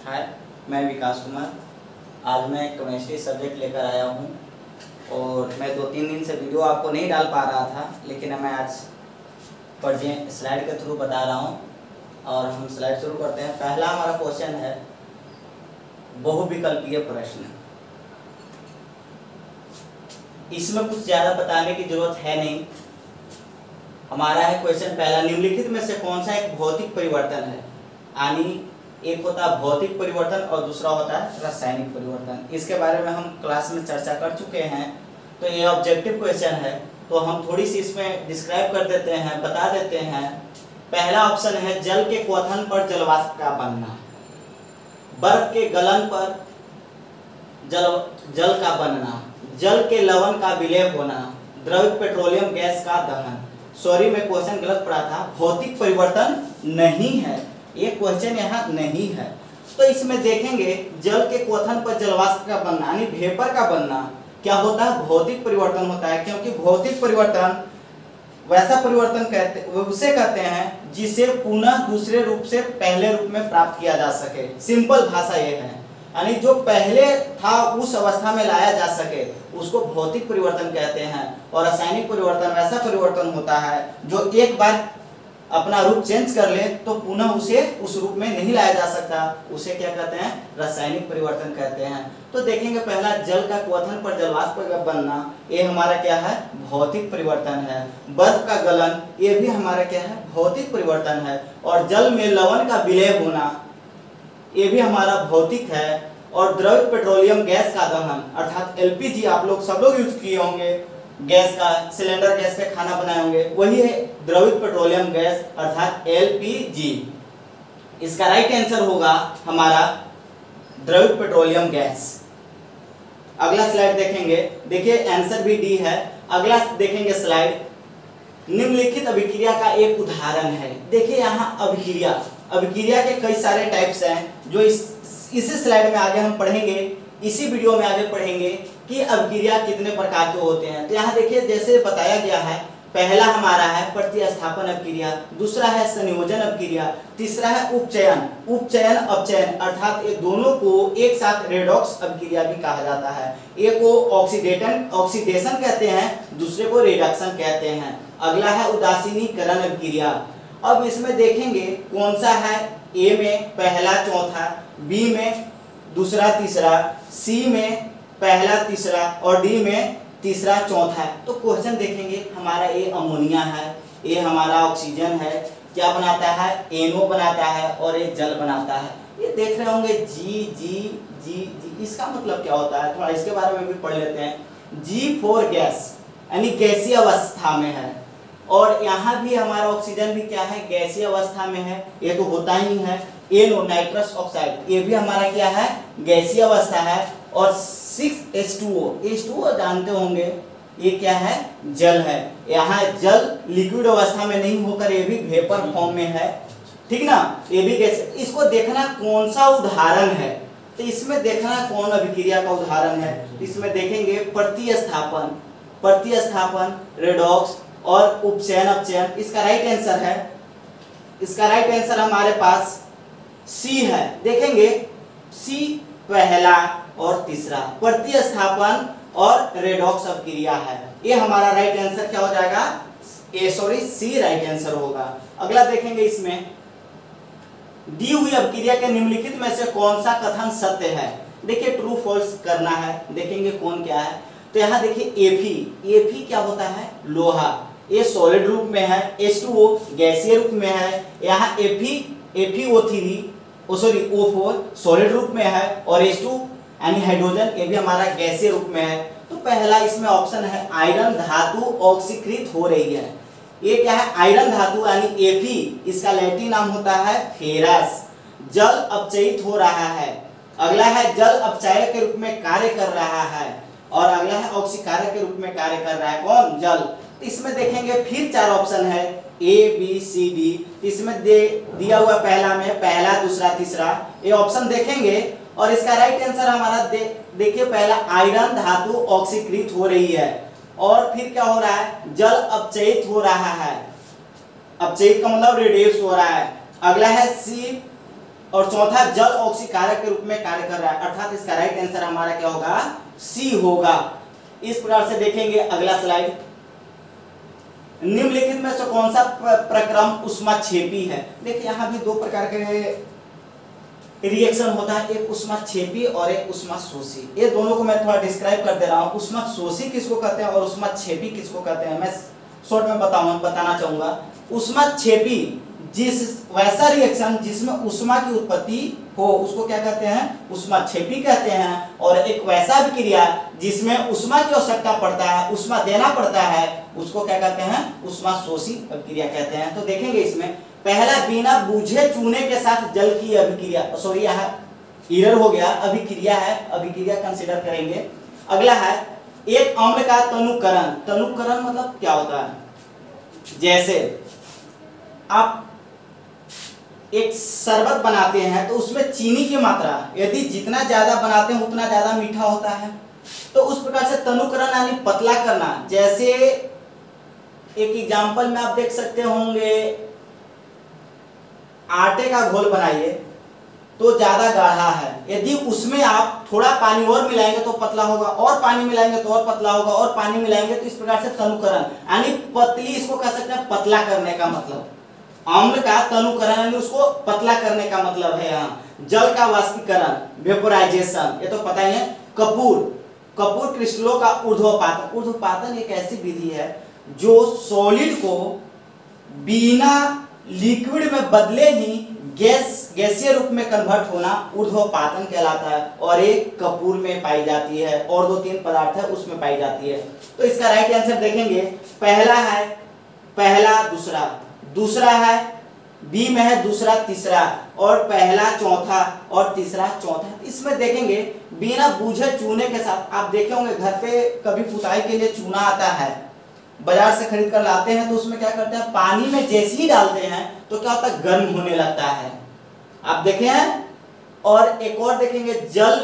हाय, मैं विकास कुमार। आज मैं केमिस्ट्री सब्जेक्ट लेकर आया हूँ और मैं 2-3 दिन से वीडियो आपको नहीं डाल पा रहा था, लेकिन मैं आज प्रेजेंट स्लाइड के थ्रू बता रहा हूँ। और हम स्लाइड शुरू करते हैं। पहला हमारा क्वेश्चन है बहुविकल्पीय प्रश्न। इसमें कुछ ज़्यादा बताने की जरूरत है नहीं। हमारा है क्वेश्चन पहला, निम्नलिखित में से कौन सा एक भौतिक परिवर्तन है। यानी एक होता है भौतिक परिवर्तन और दूसरा होता है रासायनिक परिवर्तन। इसके बारे में हम क्लास में चर्चा कर चुके हैं, तो ये ऑब्जेक्टिव क्वेश्चन है, तो हम थोड़ी सी इसमें डिस्क्राइब कर देते हैं, बता देते हैं। पहला ऑप्शन है जल के क्वथन पर जलवाष्प का बनना, बर्फ के गलन पर जल का बनना, जल के लवण का विलय होना, द्रवित पेट्रोलियम गैस का दहन। सॉरी, मैं क्वेश्चन गलत पढ़ा था, भौतिक परिवर्तन नहीं है, ये क्वेश्चन यहाँ नहीं है। तो इसमें देखेंगे जल के क्वथन पर जलवाष्प का बनना यानी वेपर का बनना क्या होता है, भौतिक परिवर्तन होता है। क्योंकि भौतिक परिवर्तन वैसा परिवर्तन उसे कहते हैं जिसे पुनः दूसरे रूप से पहले रूप में प्राप्त किया जा सके। सिंपल भाषा ये है, यानी जो पहले था उस अवस्था में लाया जा सके उसको भौतिक परिवर्तन कहते हैं। और रासायनिक परिवर्तन वैसा परिवर्तन होता है जो एक बार अपना रूप चेंज कर ले तो पुनः उसे उस रूप में नहीं लाया जा सकता, उसे क्या कहते हैं, रासायनिक परिवर्तन कहते हैं। तो देखेंगे पहला जल का क्वथन पर जलवाष्प का बनना, ये हमारा क्या है, भौतिक परिवर्तन है। बर्फ का गलन, ये भी हमारा क्या है, भौतिक परिवर्तन है। और जल में लवण का विलय होना, ये भी हमारा भौतिक है। और द्रवित पेट्रोलियम गैस का दहन अर्थात एलपीजी, आप लोग सब लोग यूज किए होंगे, गैस का सिलेंडर गैस पे खाना बनाए होंगे, वही है द्रवित पेट्रोलियम गैस अर्थात एलपीजी। इसका राइट आंसर होगा हमारा द्रवित पेट्रोलियम गैस। अगला स्लाइड देखेंगे, देखिए आंसर भी डी है। अगला देखेंगे स्लाइड, निम्नलिखित अभिक्रिया का एक उदाहरण है। देखिए यहाँ अभिक्रिया के कई सारे टाइप्स हैं जो इसी स्लाइड में आगे हम पढ़ेंगे, इसी वीडियो में आगे पढ़ेंगे कि अभिक्रिया कितने प्रकार के होते हैं। तो यहाँ देखिए जैसे बताया गया है, पहला हमारा है प्रतिस्थापन अभिक्रिया, दूसरा है संयोजन अभिक्रिया, तीसरा है उपचयन अपचयन अर्थात ये दोनों को एक साथ रेडॉक्स अभिक्रिया भी कहा जाता है। एक को ऑक्सीडेशन कहते हैं, दूसरे को रिडक्शन कहते हैं। अगला है उदासीनीकरण अभिक्रिया। अब इसमें देखेंगे कौन सा है, ए में पहला चौथा, बी में दूसरा तीसरा, सी में पहला तीसरा और डी में तीसरा चौथा है। तो क्वेश्चन देखेंगे, हमारा ए अमोनिया है, ए हमारा ऑक्सीजन है, क्या बनाता है, एनओ बनाता है और ये जल बनाता है। ये देख रहे होंगे जी जी जी जी, इसका मतलब क्या होता है, थोड़ा इसके बारे में भी पढ़ लेते हैं। जी फॉर गैस यानी गैसीय अवस्था में है, और यहाँ भी हमारा ऑक्सीजन भी क्या है, गैसीय अवस्था में है, ये तो होता ही है। एनओ नाइट्रस ऑक्साइड, ये भी हमारा क्या है, गैसीय अवस्था है। और 6H2O जानते होंगे, ये क्या है, जल है। यहाँ जल लिक्विड अवस्था में नहीं होकर ये भी वेपर फॉर्म में है, ठीक ना, ये भी गैस। इसको देखना कौन सा उदाहरण है, तो इसमें देखना कौन अभिक्रिया का उदाहरण है। इसमें देखेंगे प्रतिस्थापन, रेडॉक्स और उपचयन अपचयन। इसका राइट आंसर है, इसका राइट आंसर हमारे पास सी है। देखेंगे सी पहला और तीसरा, प्रतिस्थापन और रेडॉक्स अभिक्रिया है। ये हमारा राइट आंसर क्या हो जाएगा, सी राइट आंसर होगा। अगला देखेंगे, इसमें दी हुई अभिक्रिया के निम्नलिखित में से कौन सा कथन सत्य है। देखिए ट्रू फॉल्स करना है, देखेंगे कौन क्या है। तो यहाँ देखिए एफी क्या होता है, लोहा, ये सॉलिड रूप में है, H2O गैसीय रूप में है। यहाँ O4 सॉलिड रूप में है, और H2 यानी हाइड्रोजन, ये भी हमारा गैसीय रूप में है। तो पहला इसमें ऑप्शन है आयरन धातु ऑक्सीकृत हो रही है। ये क्या है, आयरन धातु यानी Fe, इसका लैटिन नाम होता है फेरस, जल अपचयित हो रहा है। अगला है जल अपचायक के रूप में कार्य कर रहा है, और अगला है ऑक्सीकारक के रूप में कार्य कर रहा है, कौन, जल। तो इसमें देखेंगे फिर 4 ऑप्शन है, ए बी सी डी। इसमें दिया हुआ पहला में पहला दूसरा तीसरा, ये ऑप्शन देखेंगे और इसका राइट आंसर हमारा देखिए पहला आयरन धातु ऑक्सीकृत हो रही है, और फिर क्या हो रहा है, जल अपचयित हो रहा है। अपचयित का मतलब रिड्यूस हो रहा है। अगला है सी और चौथा जल ऑक्सीकारक के रूप में कार्य कर रहा है, अर्थात इसका राइट आंसर हमारा क्या होगा, सी होगा। इस प्रकार से देखेंगे अगला स्लाइड। निम्नलिखित में से कौन सा प्रक्रम उष्माक्षेपी है? देखिए यहाँ भी दो प्रकार के रिएक्शन होता है, एक उष्माक्षेपी और एक उष्माशोषी। ये दोनों को मैं थोड़ा डिस्क्राइब कर दे रहा हूँ। उष्माशोषी किसको कहते हैं और उष्माक्षेपी किसको कहते हैं, मैं शॉर्ट में बताना चाहूंगा। उष्माक्षेपी जिस वैसा रिएक्शन जिसमें उष्मा की उत्पत्ति हो उसको क्या कहते हैं, उष्माक्षेपी कहते हैं। और एक वैसा अभिक्रिया जिसमें उष्मा की आवश्यकता पड़ता है, उष्मा देना पड़ता है, उसको क्या कहते हैं, उष्माशोषी अभिक्रिया कहते हैं। तो देखेंगे इसमें पहला बिना बूझे चूने के साथ जल की अभिक्रिया, सॉरी यहाँ एरर हो गया, अभिक्रिया है, अभिक्रिया कंसीडर करेंगे। अगला है एक अम्ल का तनुकरण। तनुकरण मतलब क्या होता है, जैसे आप एक शरबत बनाते हैं तो उसमें चीनी की मात्रा यदि जितना ज्यादा बनाते हैं उतना ज्यादा मीठा होता है। तो उस प्रकार से तनुकरण यानी पतला करना। जैसे एक एग्जांपल में आप देख सकते होंगे, आटे का घोल बनाइए तो ज्यादा गाढ़ा है, यदि उसमें आप थोड़ा पानी और मिलाएंगे तो पतला होगा, और पानी मिलाएंगे तो और पतला होगा, और पानी मिलाएंगे तो इस प्रकार से तनुकरण यानी पतली, इसको कह सकते हैं पतला करने का मतलब। अम्ल का तनुकरण यानी उसको पतला करने का मतलब है। यहाँ जल का वाष्पीकरण, वेपोराइजेशन, ये तो पता ही है। कपूर क्रिस्टलों का ऊर्ध्वपातन। ऊर्ध्वपातन एक ऐसी विधि है जो सॉलिड को बिना लिक्विड में बदले ही गैसीय रूप में कन्वर्ट होना ऊर्ध्वपातन कहलाता है, और एक कपूर में पाई जाती है, और 2-3 पदार्थ है उसमें पाई जाती है। तो इसका राइट आंसर देखेंगे, पहला है पहला, दूसरा है बी में है दूसरा तीसरा, और पहला चौथा और तीसरा चौथा। इसमें देखेंगे बिना बूझे चूने के साथ, आप देखे होंगे घर पे कभी पुताई के लिए चूना आता है, बाजार से खरीद कर लाते हैं, तो उसमें क्या करते हैं, पानी में जैसे ही डालते हैं तो क्या होता है, गर्म होने लगता है, आप देखे हैं। और एक और देखेंगे जल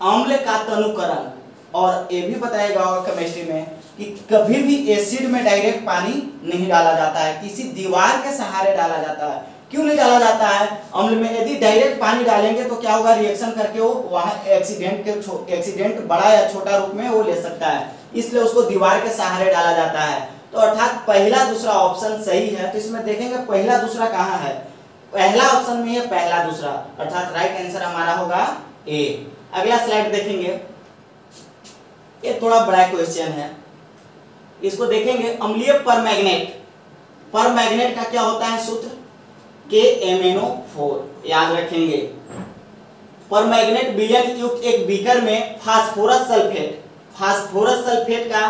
अम्ल का तनुकरण, और ये भी बताया होगा केमिस्ट्री में कि कभी भी एसिड में डायरेक्ट पानी नहीं डाला जाता है, किसी दीवार के सहारे डाला जाता है। क्यों नहीं डाला जाता है अम्ल में? यदि डायरेक्ट पानी डालेंगे तो क्या होगा, रिएक्शन करके वो वहां एक्सीडेंट बड़ा या छोटा रूप में वो ले सकता है, इसलिए उसको दीवार के सहारे डाला जाता है। तो अर्थात पहला दूसरा ऑप्शन सही है। तो इसमें देखेंगे पहला दूसरा कहाँ है, पहला ऑप्शन में है पहला दूसरा, अर्थात राइट आंसर हमारा होगा ए। अगला स्लाइड देखेंगे, ये थोड़ा बड़ा क्वेश्चन है, इसको देखेंगे। अम्लीय परमैग्नेट का क्या होता है सूत्र, KMnO4, याद रखेंगे। परमैग्नेट विलयन युक्त एक बीकर में फास्फोरस सल्फेट का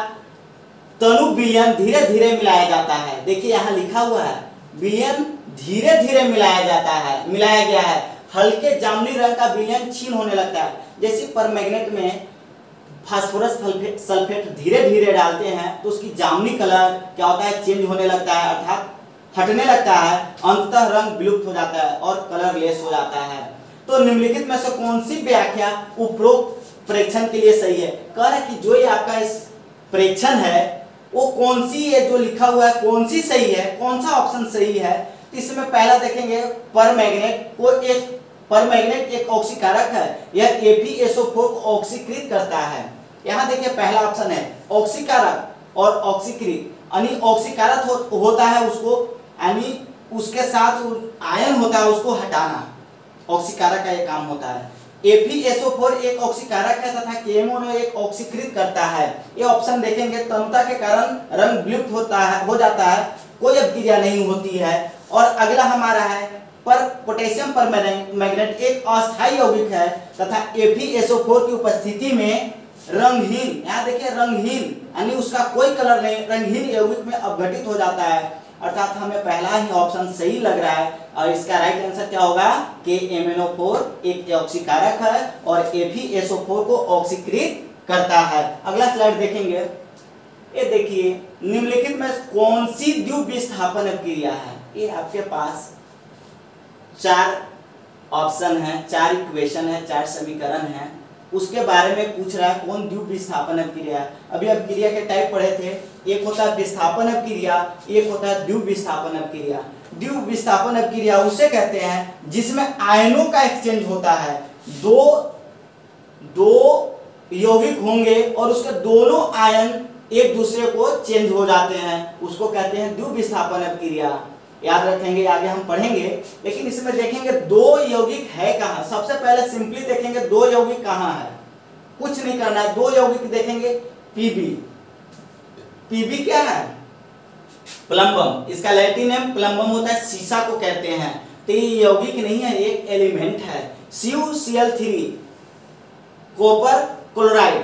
तनु विलयन धीरे धीरे मिलाया जाता है। देखिए यहाँ लिखा हुआ है विलयन धीरे धीरे मिलाया गया है। हल्के जामुनी रंग का विलयन क्षीण होने लगता है। जैसे परमैग्नेट में फास्फोरस सल्फेट धीरे धीरे डालते हैं तो उसकी जामुनी कलर क्या होता है, चेंज होने लगता है, अर्थात हटने लगता है, अंततः रंग विलुप्त हो जाता है और कलर लेस हो जाता है। तो निम्नलिखित में से कौन सी व्याख्या उपरोक्त परीक्षण के लिए सही है? कह रहे कि जो ये आपका इस परीक्षण है वो कौन सी है, जो लिखा हुआ है कौन सी सही है, कौन सा ऑप्शन सही है। तो इसमें पहला देखेंगे परमैग्नेट एक ऑक्सीकारक है, यह ApSO4 को ऑक्सीकृत करता है। यहाँ देखिए पहला ऑप्शन है ऑक्सीकारक और ऑक्सीकृत, यानी ऑक्सीकारक होता है उसको, यानी उसके साथ आयन होता है उसको हटाना, ऑक्सीकारक का ये काम होता है। ApSO4 एक ऑक्सीकारक है तथा KMnO एक ऑक्सीकृत करता है। ये ऑप्शन देखेंगे तनुता के कारण रंग विलुप्त हो जाता है, कोई अभिक्रिया नहीं होती है। और अगला हमारा है पोटेशियम परमैग्नेट एक अस्थायी यौगिक है तथा ApSO4 की उपस्थिति में रंगहीन, यहाँ देखिए रंगहीन यानी उसका कोई कलर नहीं, रंगहीन यौगिक में अपघटित हो जाता है, अर्थात हमें पहला ही ऑप्शन सही लग रहा है। और इसका राइट आंसर क्या होगा, KMnO4 एक ऑक्सीकारक है और ApSO4 को ऑक्सीकृत करता है। अगला स्लाइड देखेंगे, ये देखिए निम्नलिखित में कौन सी द्विविस्थापन अभिक्रिया है। ये आपके पास 4 ऑप्शन है, 4 इक्वेशन है, 4 समीकरण है, उसके बारे में पूछ रहा है कौन द्विविस्थापन अभिक्रिया है। अभी अभिक्रिया के टाइप पढ़े थे, एक होता है विस्थापन अभिक्रिया, एक होता है द्विविस्थापन अभिक्रिया। द्विविस्थापन अभिक्रिया उसे कहते हैं जिसमें आयनों का एक्सचेंज होता है। दो यौगिक होंगे और उसके दोनों आयन एक दूसरे को चेंज हो जाते हैं, उसको कहते हैं द्विविस्थापन अभिक्रिया। याद रखेंगे, आगे हम पढ़ेंगे। लेकिन इसमें देखेंगे दो यौगिक है कहाँ। सबसे पहले सिंपली देखेंगे दो यौगिक कहाँ है, कुछ नहीं करना है। दो यौगिक देखेंगे, पीबी। पीबी क्या है? प्लम्बम। इसका लैटिन नेम प्लम्बम होता है, सीसा को कहते हैं। तो ये यौगिक नहीं है, एक एलिमेंट है। CuCl3 कॉपर क्लोराइड,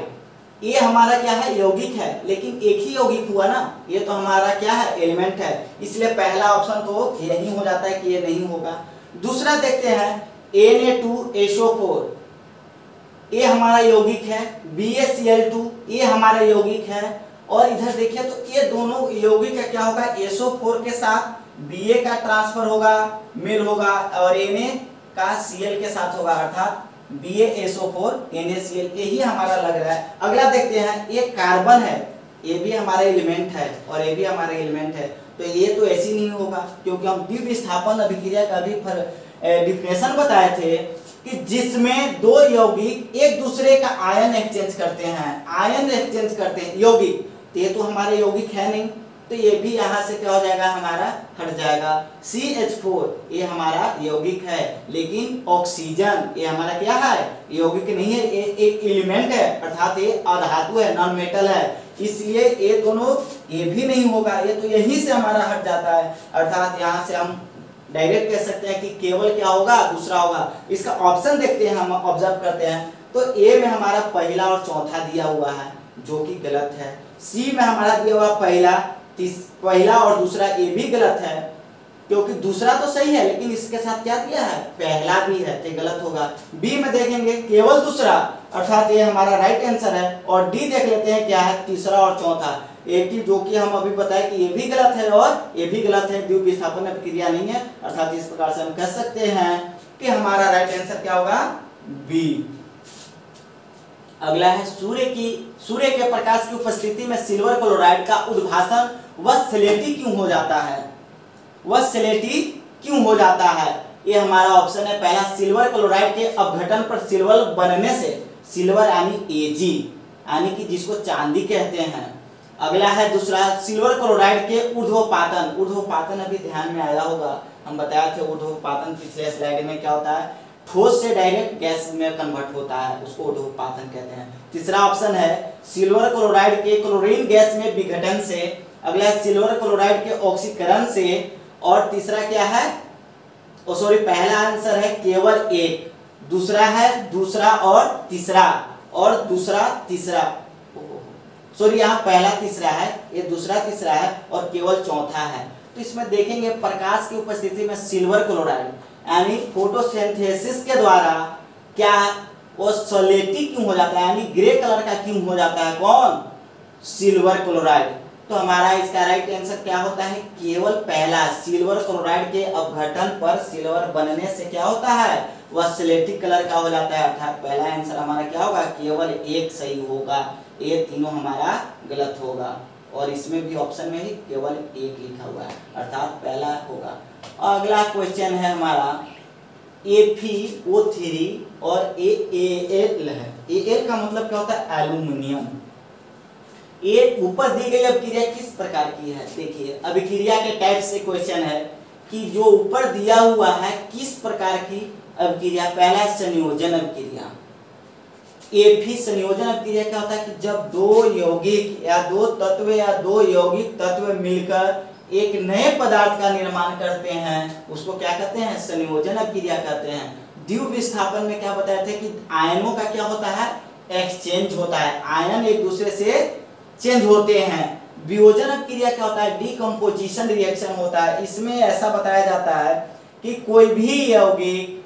ये हमारा क्या है? यौगिक है। लेकिन एक ही यौगिक हुआ ना, ये तो हमारा क्या है? एलिमेंट है। इसलिए पहला ऑप्शन तो यही हो जाता है कि ये नहीं होगा। दूसरा देखते हैं Na2SO4, ये हमारा यौगिक है। BaCl2 ये हमारा यौगिक है। और इधर देखिए तो ये दोनों यौगिक का क्या होगा? SO4 के साथ Ba का ट्रांसफर होगा, मेल होगा, और Na का Cl के साथ होगा, अर्थात BaSO4 NaCl, यही हमारा लग रहा है। अगला देखते हैं, ये कार्बन है, ये भी हमारा एलिमेंट है और ये भी हमारा एलिमेंट है। तो ये तो ऐसी नहीं होगा, क्योंकि हम द्विविस्थापन अभिक्रिया का भी डिफिनेशन बताए थे कि जिसमें दो यौगिक एक दूसरे का आयन एक्सचेंज करते हैं, आयन एक्सचेंज करते हैं यौगिक। तो ये तो हमारे यौगिक है नहीं, तो ये भी यहाँ से क्या हो जाएगा? हमारा हट जाएगा। CH4 ये हमारा यौगिक है, लेकिन ऑक्सीजन ये हमारा क्या है? यौगिक नहीं है, ये एक एलिमेंट है, अर्थात ये अधातु है, नॉन मेटल है। इसलिए ये दोनों ये भी नहीं होगा, ये तो यहीं से हमारा हट जाता है। अर्थात यहाँ से हम डायरेक्ट कह सकते हैं कि केवल क्या होगा? दूसरा होगा। इसका ऑप्शन देखते हैं, हम ऑब्जर्व करते हैं तो ए में हमारा पहला और चौथा दिया हुआ है, जो कि गलत है। सी में हमारा दिया हुआ पहला और दूसरा, ये भी गलत है, क्योंकि दूसरा तो सही है लेकिन इसके साथ क्या दिया है? पहला भी है, तो गलत होगा। बी में देखेंगे केवल दूसरा, अर्थात ये हमारा राइट आंसर है। और डी देख लेते हैं क्या है? तीसरा और चौथा, एक ही, जो कि हम अभी बताए कि ये भी गलत है और ये भी गलत है, द्विविस्थापन अभिक्रिया नहीं है। अर्थात इस प्रकार से हम कह सकते हैं कि हमारा राइट आंसर क्या होगा? बी। अगला है सूर्य के प्रकाश की उपस्थिति में सिल्वर क्लोराइड का उद्भासन व स्लेटी क्यों हो जाता है? वह स्लेटी क्यों हो जाता है? ये हमारा ऑप्शन है पहला, सिल्वर क्लोराइड के अपघटन पर सिल्वर बनने से, सिल्वर यानी Ag, यानी कि जिसको चांदी कहते हैं। अगला है दूसरा, सिल्वर क्लोराइड के ऊर्ध्वपातन। ऊर्ध्वपातन अभी ध्यान में आया होगा, हम बताए थे ऊर्ध्वपातन पिछले स्लाइड में क्या होता है? ठोस से डायरेक्ट गैस में कन्वर्ट होता है, उसको ऊर्ध्वपातन कहते हैं। तीसरा ऑप्शन है सिल्वर क्लोराइड के क्लोरीन गैस में विघटन से। अगला है सिल्वर क्लोराइड के ऑक्सीकरण से। और तीसरा क्या है? पहला आंसर है केवल एक, दूसरा है दूसरा और तीसरा, और दूसरा तीसरा, यहाँ पहला तीसरा है, ये दूसरा तीसरा है और केवल चौथा है। तो इसमें देखेंगे प्रकाश की उपस्थिति में सिल्वर क्लोराइड यानी फोटोसिंथेसिस के द्वारा क्या वो स्लेटी क्यों हो जाता है, यानी ग्रे कलर का क्यों हो जाता है? कौन? Silver chloride. तो हमारा इसका राइट आंसर क्या होता है? केवल पहला, सिल्वर क्लोराइड के अपघटन पर सिल्वर बनने से क्या होता है? वह स्लेटी कलर का हो जाता है। अर्थात पहला आंसर हमारा क्या होगा? केवल एक सही होगा, ये तीनों हमारा गलत होगा। और इसमें भी ऑप्शन में ही केवल एक लिखा हुआ है, अर्थात पहला होगा। अगला क्वेश्चन है हमारा FeO3 और AAL है। Al का मतलब क्या होता है? एल्यूमिनियम। ये ऊपर दी गई अभिक्रिया किस प्रकार की है? देखिए, अभिक्रिया के टाइप से क्वेश्चन है कि जो ऊपर दिया हुआ है किस प्रकार की अभिक्रिया। पहला संयोजन अभिक्रिया। Fe संयोजन अभिक्रिया क्या होता है कि जब दो यौगिक या दो तत्व या दो यौगिक तत्व मिलकर एक नए पदार्थ का निर्माण करते हैं, उसको क्या कहते हैं? संयोजन अभिक्रिया कहते हैं। द्विविस्थापन में क्या बताए थे कि आयनों का क्या होता है? एक्सचेंज होता है, आयन एक दूसरे से चेंज होते हैं। वियोजन अभिक्रिया क्या होता है? डिकम्पोजिशन रिएक्शन होता है। इसमें ऐसा बताया जाता है कि कोई भी यौगिक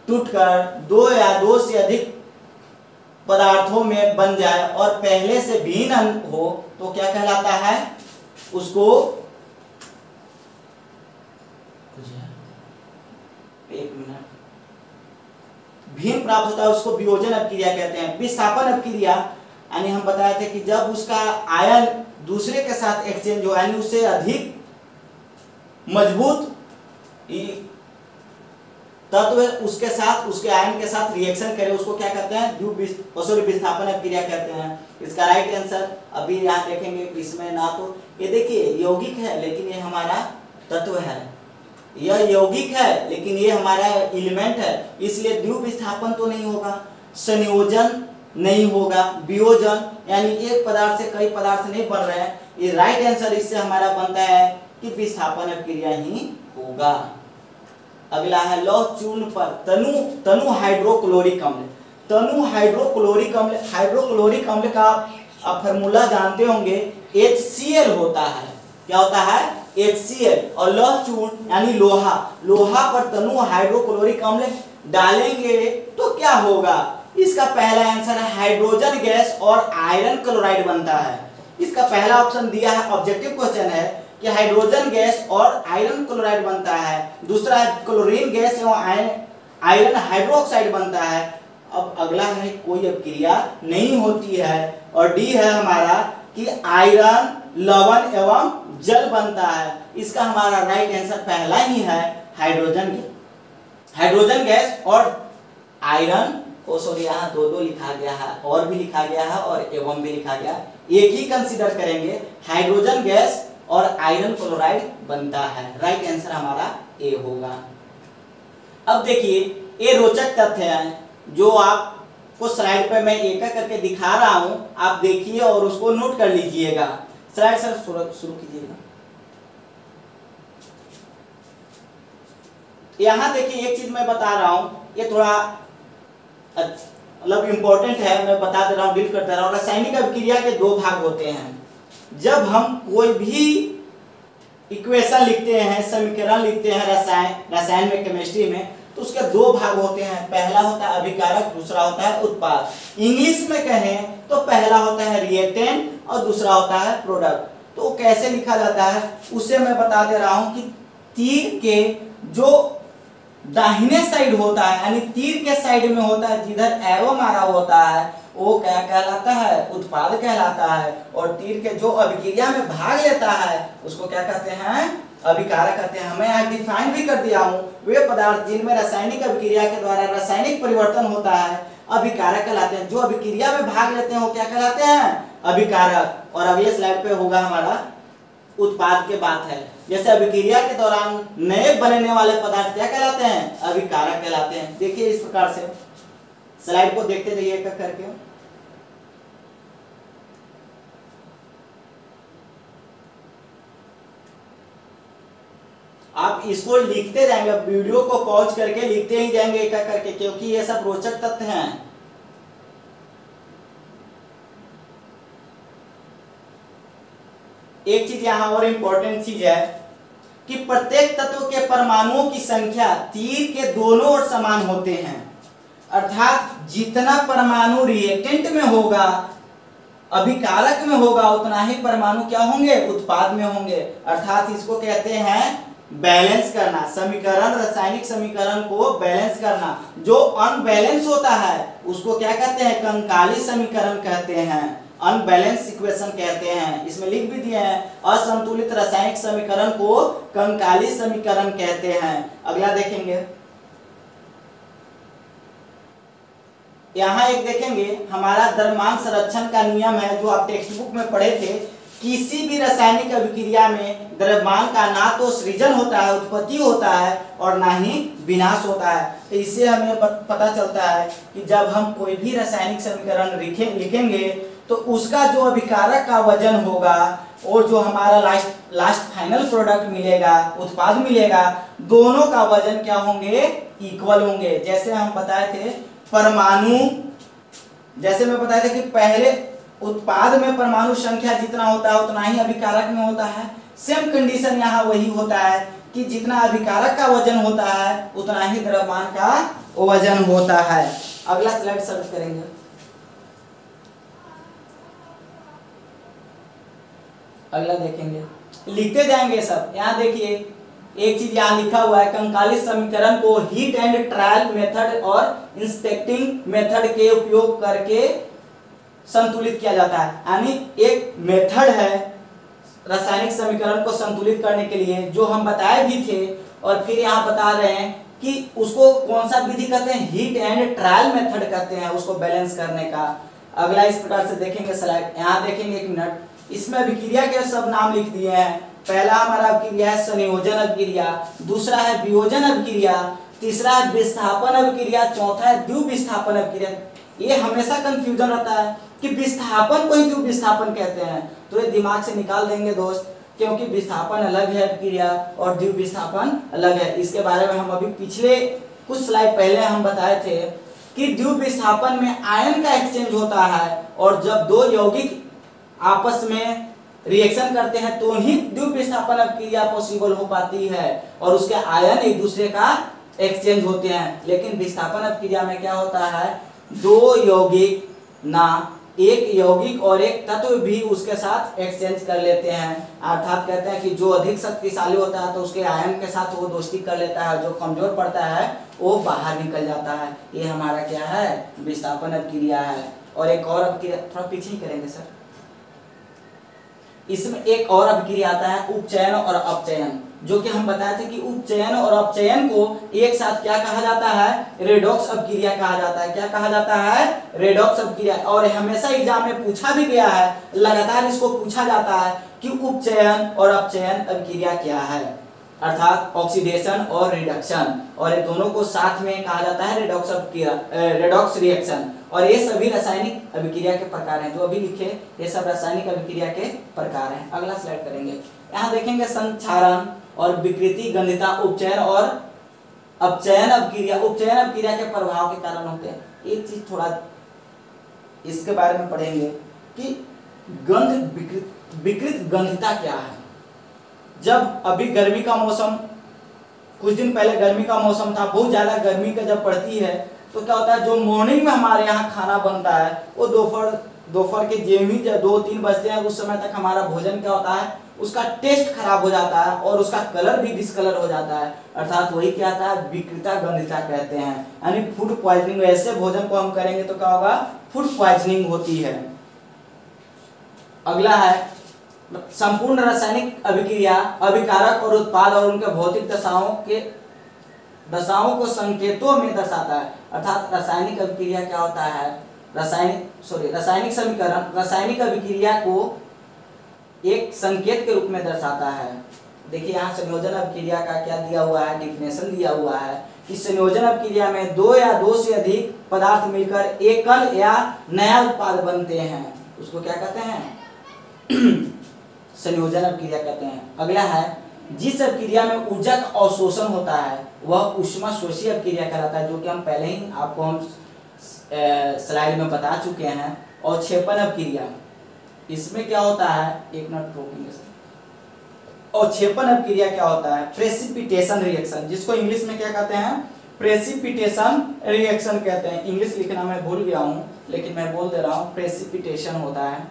टूटकर दो या दो से अधिक पदार्थों में बन जाए और पहले से भिन्न हो तो क्या कहलाता है? उसको भिन्न प्राप्त होता है, उसको वियोजन अभिक्रिया कहते हैं। विस्थापन अभिक्रिया यानी हम बताए थे कि जब उसका आयन दूसरे के साथ एक्सचेंज हो, यानी उससे अधिक मजबूत तत्व उसके साथ उसके आयन के साथ रिएक्शन करे उसको क्या कहते हैं, विस्थापन अभिक्रिया कहते हैं। इसका राइट आंसर अभी यहाँ देखेंगे इसमें ना तो ये देखिए यौगिक है लेकिन ये हमारा तत्व है, यह यौगिक है लेकिन ये हमारा एलिमेंट है, इसलिए द्वितीय विस्थापन तो नहीं होगा, संयोजन नहीं होगा, वियोजन यानी एक पदार्थ से कई पदार्थ नहीं बन रहे हैं। ये राइट आंसर इससे हमारा बनता है कि विस्थापन अभिक्रिया ही होगा। अगला है लौह चूर्ण पर तनु हाइड्रोक्लोरिक अम्ल। तनु हाइड्रोक्लोरिक अम्ल, हाइड्रोक्लोरिक अम्ल का आप फार्मूला जानते होंगे, HCl होता है। क्या होता है? HCl। और लौह चूर्ण यानी लोहा, लोहा पर तनु हाइड्रोक्लोरिक अम्ल डालेंगे तो क्या होगा? इसका पहला आंसर है हाइड्रोजन गैस और आयरन क्लोराइड बनता है। इसका पहला ऑप्शन दिया है, ऑब्जेक्टिव क्वेश्चन है कि हाइड्रोजन गैस और आयरन क्लोराइड बनता है। दूसरा है क्लोरीन गैस एवं आयरन हाइड्रोक्साइड बनता है। अब अगला है कोई अभिक्रिया नहीं होती है और डी है हमारा कि आयरन लवण एवं जल बनता है। इसका हमारा राइट आंसर पहला ही है हाइड्रोजन गैस और आयरन, सॉरी यहाँ दो लिखा गया है, और भी लिखा गया है और एवं भी लिखा गया, एक ही कंसीडर करेंगे। हाइड्रोजन गैस और आयरन क्लोराइड बनता है। राइट आंसर हमारा ए होगा। अब देखिए ये रोचक तथ्य है जो आपको स्लाइड पे मैं एक एक करके दिखा रहा हूं, आप देखिए और उसको नोट कर लीजिएगा। स्लाइड सर शुरू कीजिएगा। यहां देखिए एक चीज मैं बता रहा हूं, ये थोड़ा मतलब इंपॉर्टेंट है, मैं बता दे रहा हूं, डील करता रहा हूं। रासायनिक अभिक्रिया के दो भाग होते हैं। जब हम कोई भी इक्वेशन लिखते हैं, समीकरण लिखते हैं रसायन में, केमिस्ट्री में, तो उसके दो भाग होते हैं। पहला होता है अभिकारक, दूसरा होता है उत्पाद। इंग्लिश में कहें तो पहला होता है रिएक्टेंट और दूसरा होता है प्रोडक्ट। तो कैसे लिखा जाता है उसे मैं बता दे रहा हूं कि तीर के जो दाहिने साइड होता है, यानी तीर के साइड में होता है, जिधर एरो मारा होता है, वो क्या कहलाता है? उत्पाद कहलाता है। और तीर के जो अभिक्रिया में भाग लेता है उसको क्या कहते हैं? अभिकारक कहते हैं। मैं यहाँ डिफाइन भी कर दिया हूँ, वे पदार्थ जिनमें रासायनिक अभिक्रिया के द्वारा रासायनिक परिवर्तन होता है अभिकारक कहलाते हैं। जो अभिक्रिया में भाग लेते हैं वो क्या कहलाते हैं? अभिकारक। और अगले स्लाइड पे होगा हमारा उत्पाद के बात है। जैसे अभिक्रिया के दौरान नए बनने वाले पदार्थ क्या कहलाते हैं? अभिकारक कहलाते हैं। देखिए इस प्रकार से स्लाइड को देखते जाइए एक करके। आप इसको लिखते जाएंगे, वीडियो को पॉज करके लिखते ही जाएंगे एक करके, क्योंकि ये सब रोचक तथ्य हैं। एक चीज यहाँ और इम्पोर्टेंट चीज है कि प्रत्येक तत्व के परमाणुओं की संख्या तीर के दोनों ओर समान होते हैं। अर्थात जितना परमाणु रिएक्टेंट में होगा, अभिकारक में होगा, उतना ही परमाणु क्या होंगे? उत्पाद में होंगे। अर्थात इसको कहते हैं बैलेंस करना, समीकरण, रासायनिक समीकरण को बैलेंस करना। जो अनबैलेंस होता है उसको क्या कहते हैं? कंकाली समीकरण कहते हैं, अनबैलेंस इक्वेशन कहते हैं। इसमें लिख भी दिए हैं, असंतुलित रासायनिक समीकरण को कंकाली समीकरण कहते हैं। अगला देखेंगे, यहाँ एक देखेंगे हमारा द्रव्यमान संरक्षण का नियम है जो आप टेक्स्ट बुक में पढ़े थे। किसी भी रासायनिक अभिक्रिया में द्रव्यमान का ना तो सृजन होता है, उत्पत्ति होता है, और ना ही विनाश होता है। तो इससे हमें पता चलता है कि जब हम कोई भी रासायनिक समीकरण लिखेंगे तो उसका जो अभिकारक का वजन होगा और जो हमारा लास्ट फाइनल प्रोडक्ट मिलेगा, उत्पाद मिलेगा, दोनों का वजन क्या होंगे? इक्वल होंगे। जैसे हम बताए थे परमाणु, जैसे मैं बताया था कि पहले उत्पाद में परमाणु संख्या जितना होता है उतना ही अभिकारक में होता है। सेम कंडीशन यहाँ वही होता है कि जितना अभिकारक का वजन होता है उतना ही द्रव्यमान का वजन होता है। अगला स्लाइड सर्च करेंगे। अगला देखेंगे, लिखते जाएंगे सब। यहाँ देखिए एक चीज यहाँ लिखा हुआ है, कंकाली समीकरण को हीट एंड ट्रायल मेथड और इंस्पेक्टिंग मेथड के उपयोग करके संतुलित किया जाता है। यानी एक मेथड है रासायनिक समीकरण को संतुलित करने के लिए, जो हम बताए भी थे, और फिर यहाँ बता रहे हैं कि उसको कौन सा विधि कहते हैं, हीट एंड ट्रायल मेथड कहते हैं उसको बैलेंस करने का। अगला इस प्रकार से देखेंगे स्लाइड, यहाँ देखेंगे 1 मिनट, इसमें अभिक्रिया के सब नाम लिख दिए हैं। पहला हमारा अभिक्रिया है संयोजन अभिक्रिया, दूसरा है वियोजन अभिक्रिया, तीसरा है विस्थापन अभिक्रिया, चौथा है द्विविस्थापन अभिक्रिया। ये हमेशा कंफ्यूजन रहता है कि विस्थापन को ही द्विविस्थापन कहते हैं, तो ये दिमाग से निकाल देंगे दोस्त, क्योंकि विस्थापन अलग है अभिक्रिया और द्विविस्थापन अलग है। इसके बारे में हम अभी पिछले कुछ स्लाइड पहले हम बताए थे कि द्विविस्थापन में आयन का एक्सचेंज होता है, और जब दो यौगिक आपस में रिएक्शन करते हैं तो ही द्विविस्थापन अभिक्रिया पॉसिबल हो पाती है, और उसके आयन एक दूसरे का एक्सचेंज होते हैं। लेकिन विस्थापन अभिक्रिया में क्या होता है, दो यौगिक ना एक यौगिक और एक तत्व भी उसके साथ एक्सचेंज कर लेते हैं, अर्थात कहते हैं कि जो अधिक शक्तिशाली होता है तो उसके आयन के साथ वो दोस्ती कर लेता है, जो कमजोर पड़ता है वो बाहर निकल जाता है। ये हमारा क्या है, विस्थापन अभिक्रिया है। और एक और अभिक्रिया, थोड़ा पीछे ही करेंगे सर, इसमें एक और अभिक्रिया आता है उपचयन और अपचयन, जो कि हम बताए थे कि उपचयन और अपचयन को एक साथ क्या कहा जाता है, रेडॉक्स अभिक्रिया कहा जाता है। क्या कहा जाता है, रेडॉक्स अभिक्रिया। और हमेशा एग्जाम में पूछा भी गया है, लगातार इसको पूछा जाता है कि उपचयन और अपचयन अभिक्रिया क्या है, अर्थात ऑक्सीडेशन और रिडक्शन, और ये दोनों को साथ में कहा जाता है रेडॉक्स अभिक्रिया, रेडॉक्स रिएक्शन। और ये सभी रासायनिक अभिक्रिया के प्रकार हैं, जो अभी लिखे ये सब रासायनिक अभिक्रिया के प्रकार हैं। अगला स्लाइड करेंगे, यहाँ देखेंगे संक्षारण और विकृति गंधिता उपचयन और अपचयन अभिक्रिया। उपचयन अभिक्रिया के प्रभाव के कारण होते हैं। एक चीज थोड़ा इसके बारे में पढ़ेंगे कि गंध विकृत गंधिता क्या है। जब अभी गर्मी का मौसम, कुछ दिन पहले गर्मी का मौसम था, बहुत ज्यादा गर्मी का जब पड़ती है तो क्या होता है, जो मॉर्निंग में हमारे यहाँ खाना बनता है वो दोपहर के जेवी 2-3 बजते हैं, उस समय तक हमारा भोजन क्या होता है, उसका टेस्ट खराब हो जाता है और उसका कलर भी डिसकलर हो जाता है, अर्थात वही क्या आता है, विकृता गंधिता कहते हैं, यानी फूड पॉइजनिंग। ऐसे भोजन को हम करेंगे तो क्या होगा, फूड पॉइजनिंग होती है। अगला है संपूर्ण रासायनिक अभिक्रिया अभिकारक और उत्पाद और उनके भौतिक दशाओं को संकेतों में दर्शाता है, अर्थात रासायनिक अभिक्रिया क्या होता है, रासायनिक समीकरण रासायनिक अभिक्रिया को एक संकेत के रूप में दर्शाता है। देखिए यहाँ संयोजन अभिक्रिया का क्या दिया हुआ है, डिफिनेशन दिया हुआ है कि संयोजन अभिक्रिया में दो या दो से अधिक पदार्थ मिलकर एकल या नया उत्पाद बनते हैं, उसको क्या कहते हैं, संयोजन अभिक्रिया कहते हैं। अगला है जिस अभिक्रिया में ऊर्जक अवशोषण होता है वह ऊष्माशोषी अभिक्रिया कहलाता है, जो कि हम पहले ही आपको हम स्लाइड में बता चुके हैं। और क्षेपण अभिक्रिया, इसमें क्या होता है, एक मिनट रोकेंगे सर। और क्षेपण अभिक्रिया क्या होता है, प्रेसिपिटेशन रिएक्शन, जिसको इंग्लिश में क्या कहते हैं, प्रेसिपिटेशन रिएक्शन कहते हैं। इंग्लिश लिखना मैं भूल गया हूं, लेकिन मैं बोल दे रहा हूं, प्रेसिपिटेशन होता है।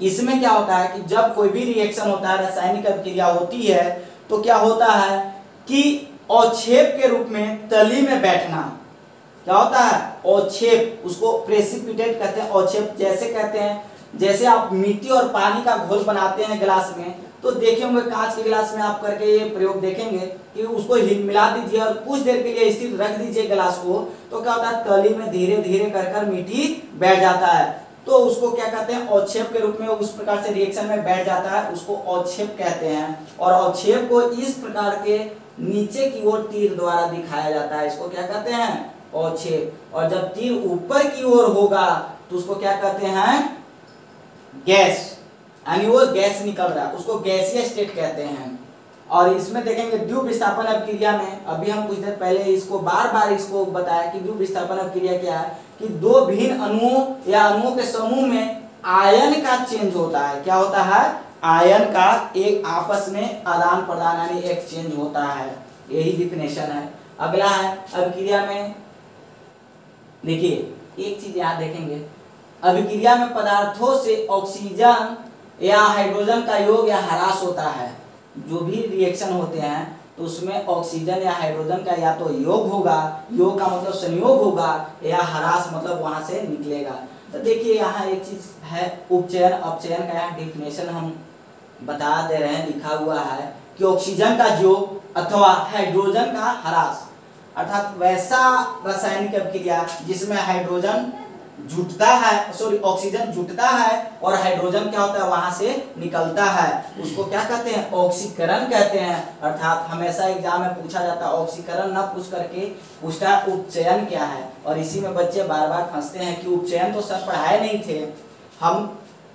इसमें क्या होता है कि जब कोई भी रिएक्शन होता है, रासायनिक अभिक्रिया होती है, तो क्या होता है कि अवक्षेप के रूप में तली में बैठना, क्या होता है, अवक्षेप, उसको प्रेसिपिटेट कहते हैं। अवक्षेप जैसे कहते हैं, जैसे आप मिट्टी और पानी का घोल बनाते हैं गिलास में, तो देखे होंगे कांच के गिलास में आप करके ये प्रयोग देखेंगे कि उसको मिला दीजिए और कुछ देर के लिए स्थिर रख दीजिए गिलास को, तो क्या होता है, तली में धीरे धीरे कर मिट्टी बैठ जाता है, तो उसको क्या कहते हैं, अवक्षेप के रूप में उस प्रकार से रिएक्शन में बैठ जाता है, उसको अवक्षेप कहते हैं। और अवक्षेप को इस प्रकार के नीचे की ओर तीर द्वारा दिखाया जाता है, इसको क्या कहते हैं, अवक्षेप। और जब तीर ऊपर की ओर होगा तो उसको क्या कहते हैं, गैस, यानी वो गैस निकल रहा है, उसको गैसीय स्टेट कहते हैं। और इसमें देखेंगे द्विविस्थापन अभिक्रिया में, अभी हम कुछ देर पहले इसको बार इसको बताया कि द्विविस्थापन अभिक्रिया क्या है, कि दो भिन्न अणुओं या अणुओं के समूह में आयन का चेंज होता है। क्या होता है, आयन का एक आपस में आदान प्रदान यानी एक्सचेंज होता है, यही डिफिनेशन है। अगला है अभिक्रिया में, देखिए एक चीज यहाँ देखेंगे, अभिक्रिया में पदार्थों से ऑक्सीजन या हाइड्रोजन का योग या ह्रास होता है। जो भी रिएक्शन होते हैं तो उसमें ऑक्सीजन या हाइड्रोजन का या तो योग होगा, योग का मतलब संयोग होगा, या ह्रास मतलब वहां से निकलेगा। तो देखिए यहाँ एक चीज है, उपचयन अपचयन का यहाँ डिफिनेशन हम बता दे रहे हैं, लिखा हुआ है कि ऑक्सीजन का योग अथवा हाइड्रोजन का ह्रास, अर्थात वैसा रासायनिक अभिक्रिया जिसमें हाइड्रोजन जुटता है, सॉरी ऑक्सीजन जुटता है और हाइड्रोजन क्या होता है वहां से निकलता है, उसको क्या कहते हैं, ऑक्सीकरण कहते हैं। अर्थात हमेशा एग्जाम में पूछा जाता है, ऑक्सीकरण न पूछ करके पूछता है उपचयन क्या है, और इसी में बच्चे बार बार फंसते हैं कि उपचयन तो सर पढ़ाए नहीं थे,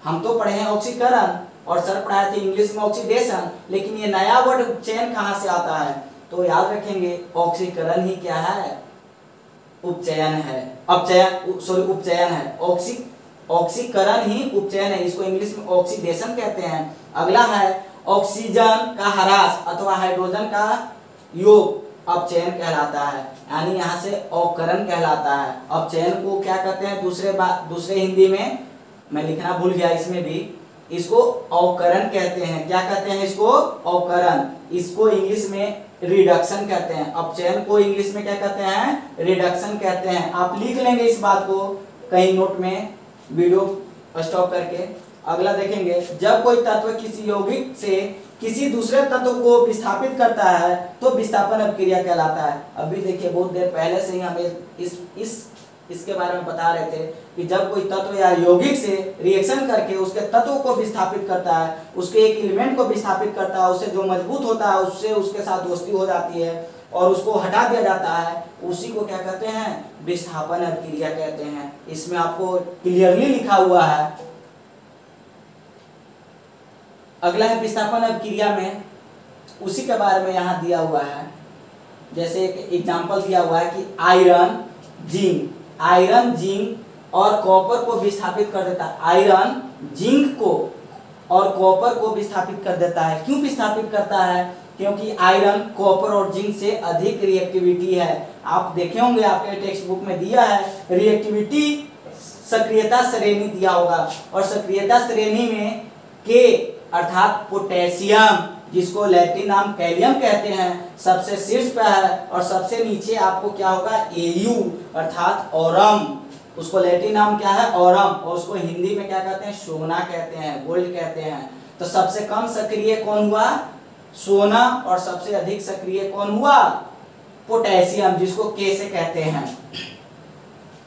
हम तो पढ़े हैं ऑक्सीकरण और सर पढ़ाए थे इंग्लिश में ऑक्सीडेशन, लेकिन ये नया वर्ड उपचयन कहाँ से आता है, तो याद रखेंगे ऑक्सीकरण ही क्या है, उपचयन है, अपचयन सॉरी उपचयन है, ऑक्सीकरण ही उपचयन है, इसको इंग्लिश में ऑक्सीडेशन कहते हैं। अगला है ऑक्सीजन का ह्रास अथवा हाइड्रोजन का योग अपचयन कहलाता है, यानी यहाँ से अवकरण कहलाता है। अपचयन को क्या कहते हैं, दूसरे हिंदी में मैं लिखना भूल गया, इसमें भी इसको अवकरण कहते हैं। क्या कहते हैं इसको, अवकरण। इसको इंग्लिश में रिडक्शन कहते हैं। अपचयन को इंग्लिश में क्या कहते हैं, रिडक्शन कहते हैं। आप लिख लेंगे इस बात को कहीं नोट में, वीडियो स्टॉप करके। अगला देखेंगे, जब कोई तत्व किसी यौगिक से किसी दूसरे तत्व को विस्थापित करता है तो विस्थापन अभिक्रिया कहलाता है। अभी देखिए बहुत देर पहले से ही हमें इसके बारे में बता रहे थे कि जब कोई तत्व या यौगिक से रिएक्शन करके उसके तत्व को विस्थापित करता है, उसके एक एलिमेंट को विस्थापित करता है, उससे जो मजबूत होता है उससे उसके साथ दोस्ती हो जाती है और उसको हटा दिया जाता है, उसी को क्या कहते हैं, विस्थापन अभिक्रिया कहते हैं। इसमें आपको क्लियरली लिखा हुआ है। अगला है विस्थापन अभिक्रिया में, उसी के बारे में यहाँ दिया हुआ है। जैसे एक एग्जाम्पल दिया हुआ है कि आयरन जिंक और कॉपर को विस्थापित कर देता है। आयरन जिंक को और कॉपर को विस्थापित कर देता है। क्यों विस्थापित करता है, क्योंकि आयरन कॉपर और जिंक से अधिक रिएक्टिविटी है। आप देखे होंगे आपके टेक्स्ट बुक में दिया है रिएक्टिविटी, सक्रियता श्रेणी दिया होगा, और सक्रियता श्रेणी में के अर्थात पोटेशियम, जिसको लैटिन नाम कैलियम कहते हैं, सबसे शीर्ष पर है, और सबसे नीचे आपको क्या होगा, एयू अर्थात औरम, उसको लैटिन नाम क्या है, औरम, और उसको हिंदी में क्या कहते हैं, सोना कहते हैं, गोल्ड कहते हैं। तो सबसे कम सक्रिय कौन हुआ, सोना, और सबसे अधिक सक्रिय कौन हुआ, पोटेशियम, जिसको के से कहते हैं।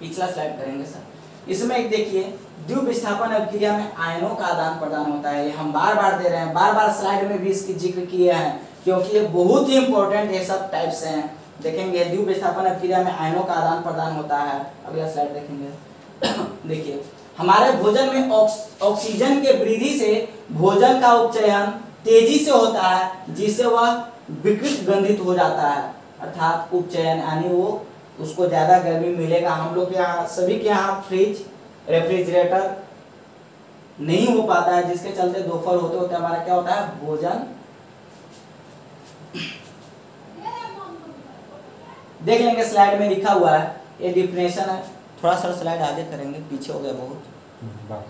पिछला स्लाइड करेंगे सर। इसमें एक देखिए, द्विविस्थापन अभिक्रिया में आयनों का आदान प्रदान होता है। ये हम बार बार दे रहे हैं, बार बार स्लाइड में भी इसकी जिक्र किए हैं, क्योंकि ये बहुत ही इंपॉर्टेंट ये सब टाइप्स हैं। देखेंगे द्विविस्थापन अभिक्रिया में आयनों का आदान प्रदान होता है। अगला स्लाइड देखेंगे। देखिए, हमारे भोजन में ऑक्सीजन के वृद्धि से भोजन का उपचयन तेजी से होता है, जिससे वह विकृत गंधित हो जाता है। अर्थात उपचयन यानी वो उसको ज्यादा गर्मी मिलेगा। हम लोग के यहाँ, सभी के यहाँ फ्रिज रेफ्रिजरेटर नहीं हो पाता है, जिसके चलते दोपहर होते होते हमारा क्या होता है, भोजन। देख लेंगे स्लाइड में लिखा हुआ है, ये डिफिनेशन है। थोड़ा सा स्लाइड आगे करेंगे, पीछे हो गया बहुत।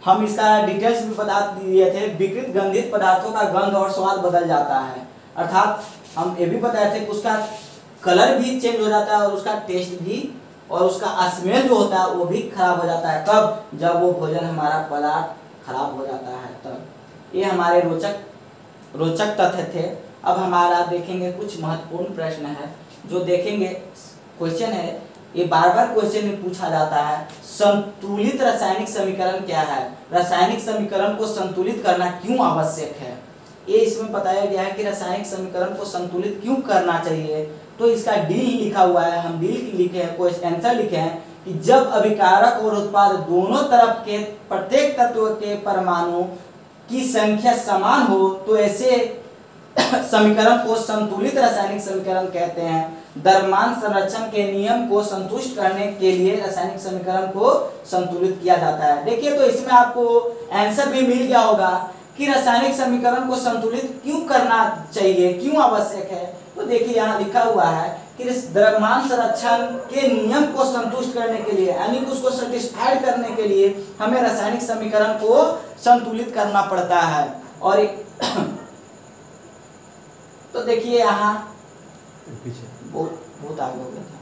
हम इसका डिटेल्स भी बता दिए थे। विकृत गंधित पदार्थों का गंध और स्वाद बदल जाता है। अर्थात हम ये भी बताए थे कि उसका कलर भी चेंज हो जाता है और उसका टेस्ट भी, और उसका स्मेल जो होता है वो भी खराब हो जाता है। कब, जब वो भोजन हमारा पदार्थ खराब हो जाता है तब। ये हमारे रोचक तथ्य थे। अब हमारा देखेंगे कुछ महत्वपूर्ण प्रश्न है जो देखेंगे। क्वेश्चन है, ये बार बार क्वेश्चन में पूछा जाता है, संतुलित रासायनिक समीकरण क्या है, रासायनिक समीकरण को संतुलित करना क्यों आवश्यक है। ये इसमें बताया गया है कि रासायनिक समीकरण को संतुलित क्यों करना चाहिए। तो इसका डी लिखा हुआ है, हम डी लिखे हैं, कोई आंसर लिखे हैं कि जब अभिकारक और उत्पाद दोनों तरफ के प्रत्येक तत्व के परमाणु की संख्या समान हो तो ऐसे समीकरण को संतुलित रासायनिक समीकरण कहते हैं। द्रव्यमान संरक्षण के नियम को संतुष्ट करने के लिए रासायनिक समीकरण को संतुलित किया जाता है। देखिए, तो इसमें आपको आंसर भी मिल गया होगा कि रासायनिक समीकरण को संतुलित क्यों करना चाहिए, क्यों आवश्यक है। तो देखिए यहाँ लिखा हुआ है कि द्रव्यमान संरक्षण के नियम को संतुष्ट करने के लिए, यानी कि उसको सेटिस्फाइड करने के लिए हमें रासायनिक समीकरण को संतुलित करना पड़ता है। और तो देखिए यहाँ बहुत आगे हो गया था,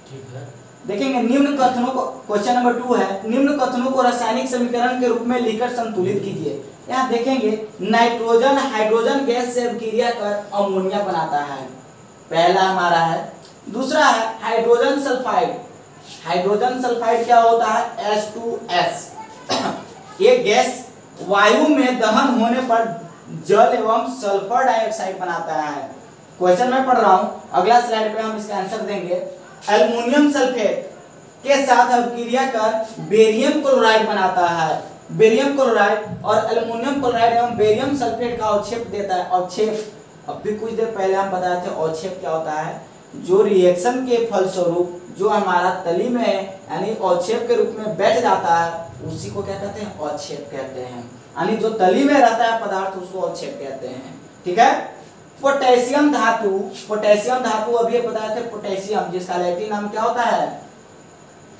ठीक है। देखेंगे निम्न कथनों को, क्वेश्चन नंबर 2 है, निम्न कथनों को रासायनिक समीकरण के रूप में लिखकर संतुलित कीजिए। यहाँ देखेंगे नाइट्रोजन हाइड्रोजन गैस से अभिक्रिया कर अमोनिया बनाता है, पहला हमारा है। दूसरा है हाइड्रोजन सल्फाइड। हाइड्रोजन सल्फाइड क्या होता है? H2S। ये गैस वायु में दहन होने पर जल एवं सल्फर डाइऑक्साइड बनाता है। क्वेश्चन मैं पढ़ रहा हूं, अगला स्लाइड पे हम इसका आंसर देंगे। एल्युमिनियम सल्फेट के साथ अभिक्रिया कर बेरियम क्लोराइड बनाता है। बेरियम क्लोराइड और एल्युमिनियम क्लोराइड एवं बेरियम सल्फेट का अवक्षेप देता है। अवक्षेप अभी कुछ देर पहले हम बताए थे अवक्षेप क्या होता है, जो रिएक्शन के फलस्वरूप जो हमारा तली में यानी अवक्षेप के रूप में बैठ जाता है उसी को क्या कहते हैं? अवक्षेप कहते हैं। यानी जो तली में रहता है पदार्थ उसको अवक्षेप कहते हैं। ठीक है। पोटेशियम धातु, पोटेशियम धातु अभी बताए थे पोटेशियम, जिसका लैटिन नाम क्या होता है?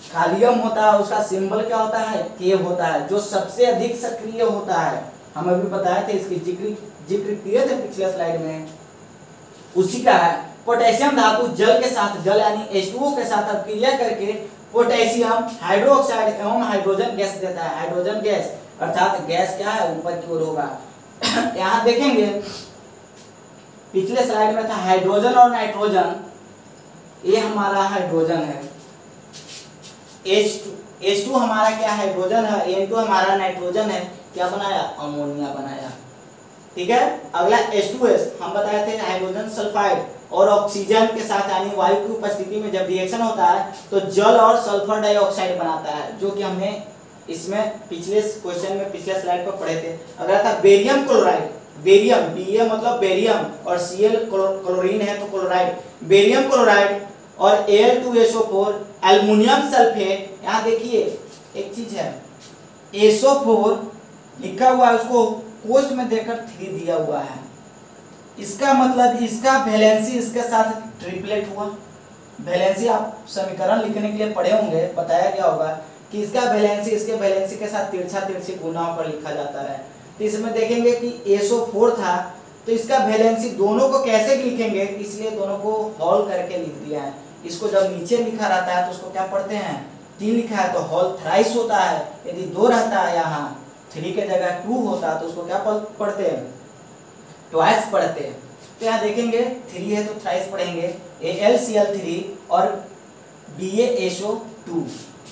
कालियम होता है। उसका सिंबल क्या होता है? के होता है, जो सबसे अधिक सक्रिय होता है। हम अभी बताए थे, इसकी जिक्र किए थे पिछले स्लाइड में, उसी का है। पोटेशियम धातु जल के साथ, जल यानी H2O के साथ अभिक्रिया करके पोटेशियम हाइड्रोक्साइड एवं हाइड्रोजन गैस देता है। हाइड्रोजन गैस अर्थात गैस क्या है? ऊपर की ओर होगा। यहाँ देखेंगे पिछले स्लाइड में था हाइड्रोजन और नाइट्रोजन, ये हमारा हाइड्रोजन है। H2 हमारा क्या? हाइड्रोजन है। N2 हमारा नाइट्रोजन है। क्या बनाया? अमोनिया बनाया। ठीक है। अगला H2S हम बताए थे हाइड्रोजन सल्फाइड और ऑक्सीजन के साथ यानी वायु की उपस्थिति में जब रिएक्शन होता है तो जल और सल्फर डाइऑक्साइड बनाता है, जो कि हमने इसमें पिछले क्वेश्चन में पिछले स्लाइड पर पढ़े थे। अगला था बेरियम क्लोराइड। बेरियम Ba मतलब बेरियम और Cl क्लोरीन है तो क्लोराइड। बेरियम क्लोराइड और Al2SO4 एल्युमिनियम सल्फेट। यहाँ देखिए एक चीज है, SO4 लिखा हुआ है, उसको कोष्ठ में देकर 3 दिया हुआ है। इसका मतलब इसका वैलेंसी इसके साथ ट्रिपलेट हुआ। वैलेंसी आप समीकरण लिखने के लिए पढ़े होंगे, बताया गया होगा कि इसका वैलेंसी इसके वैलेंसी के साथ तिरछा तिरछी गुना पर लिखा जाता है। तो इसमें देखेंगे कि SO4 था तो इसका वैलेंसी दोनों को कैसे लिखेंगे, इसलिए दोनों को हॉल करके लिख दिया है। इसको जब नीचे लिखा रहता है तो उसको क्या पढ़ते हैं? 3 लिखा है तो हॉल थ्राइस होता है। यदि 2 रहता है यहाँ 3 के जगह 2 होता है तो उसको क्या पढ़ते हैं? ट्वाइस पढ़ते हैं। तो यहाँ देखेंगे 3 है तो थ्राइस पढ़ेंगे। AlCl3 और BaSO2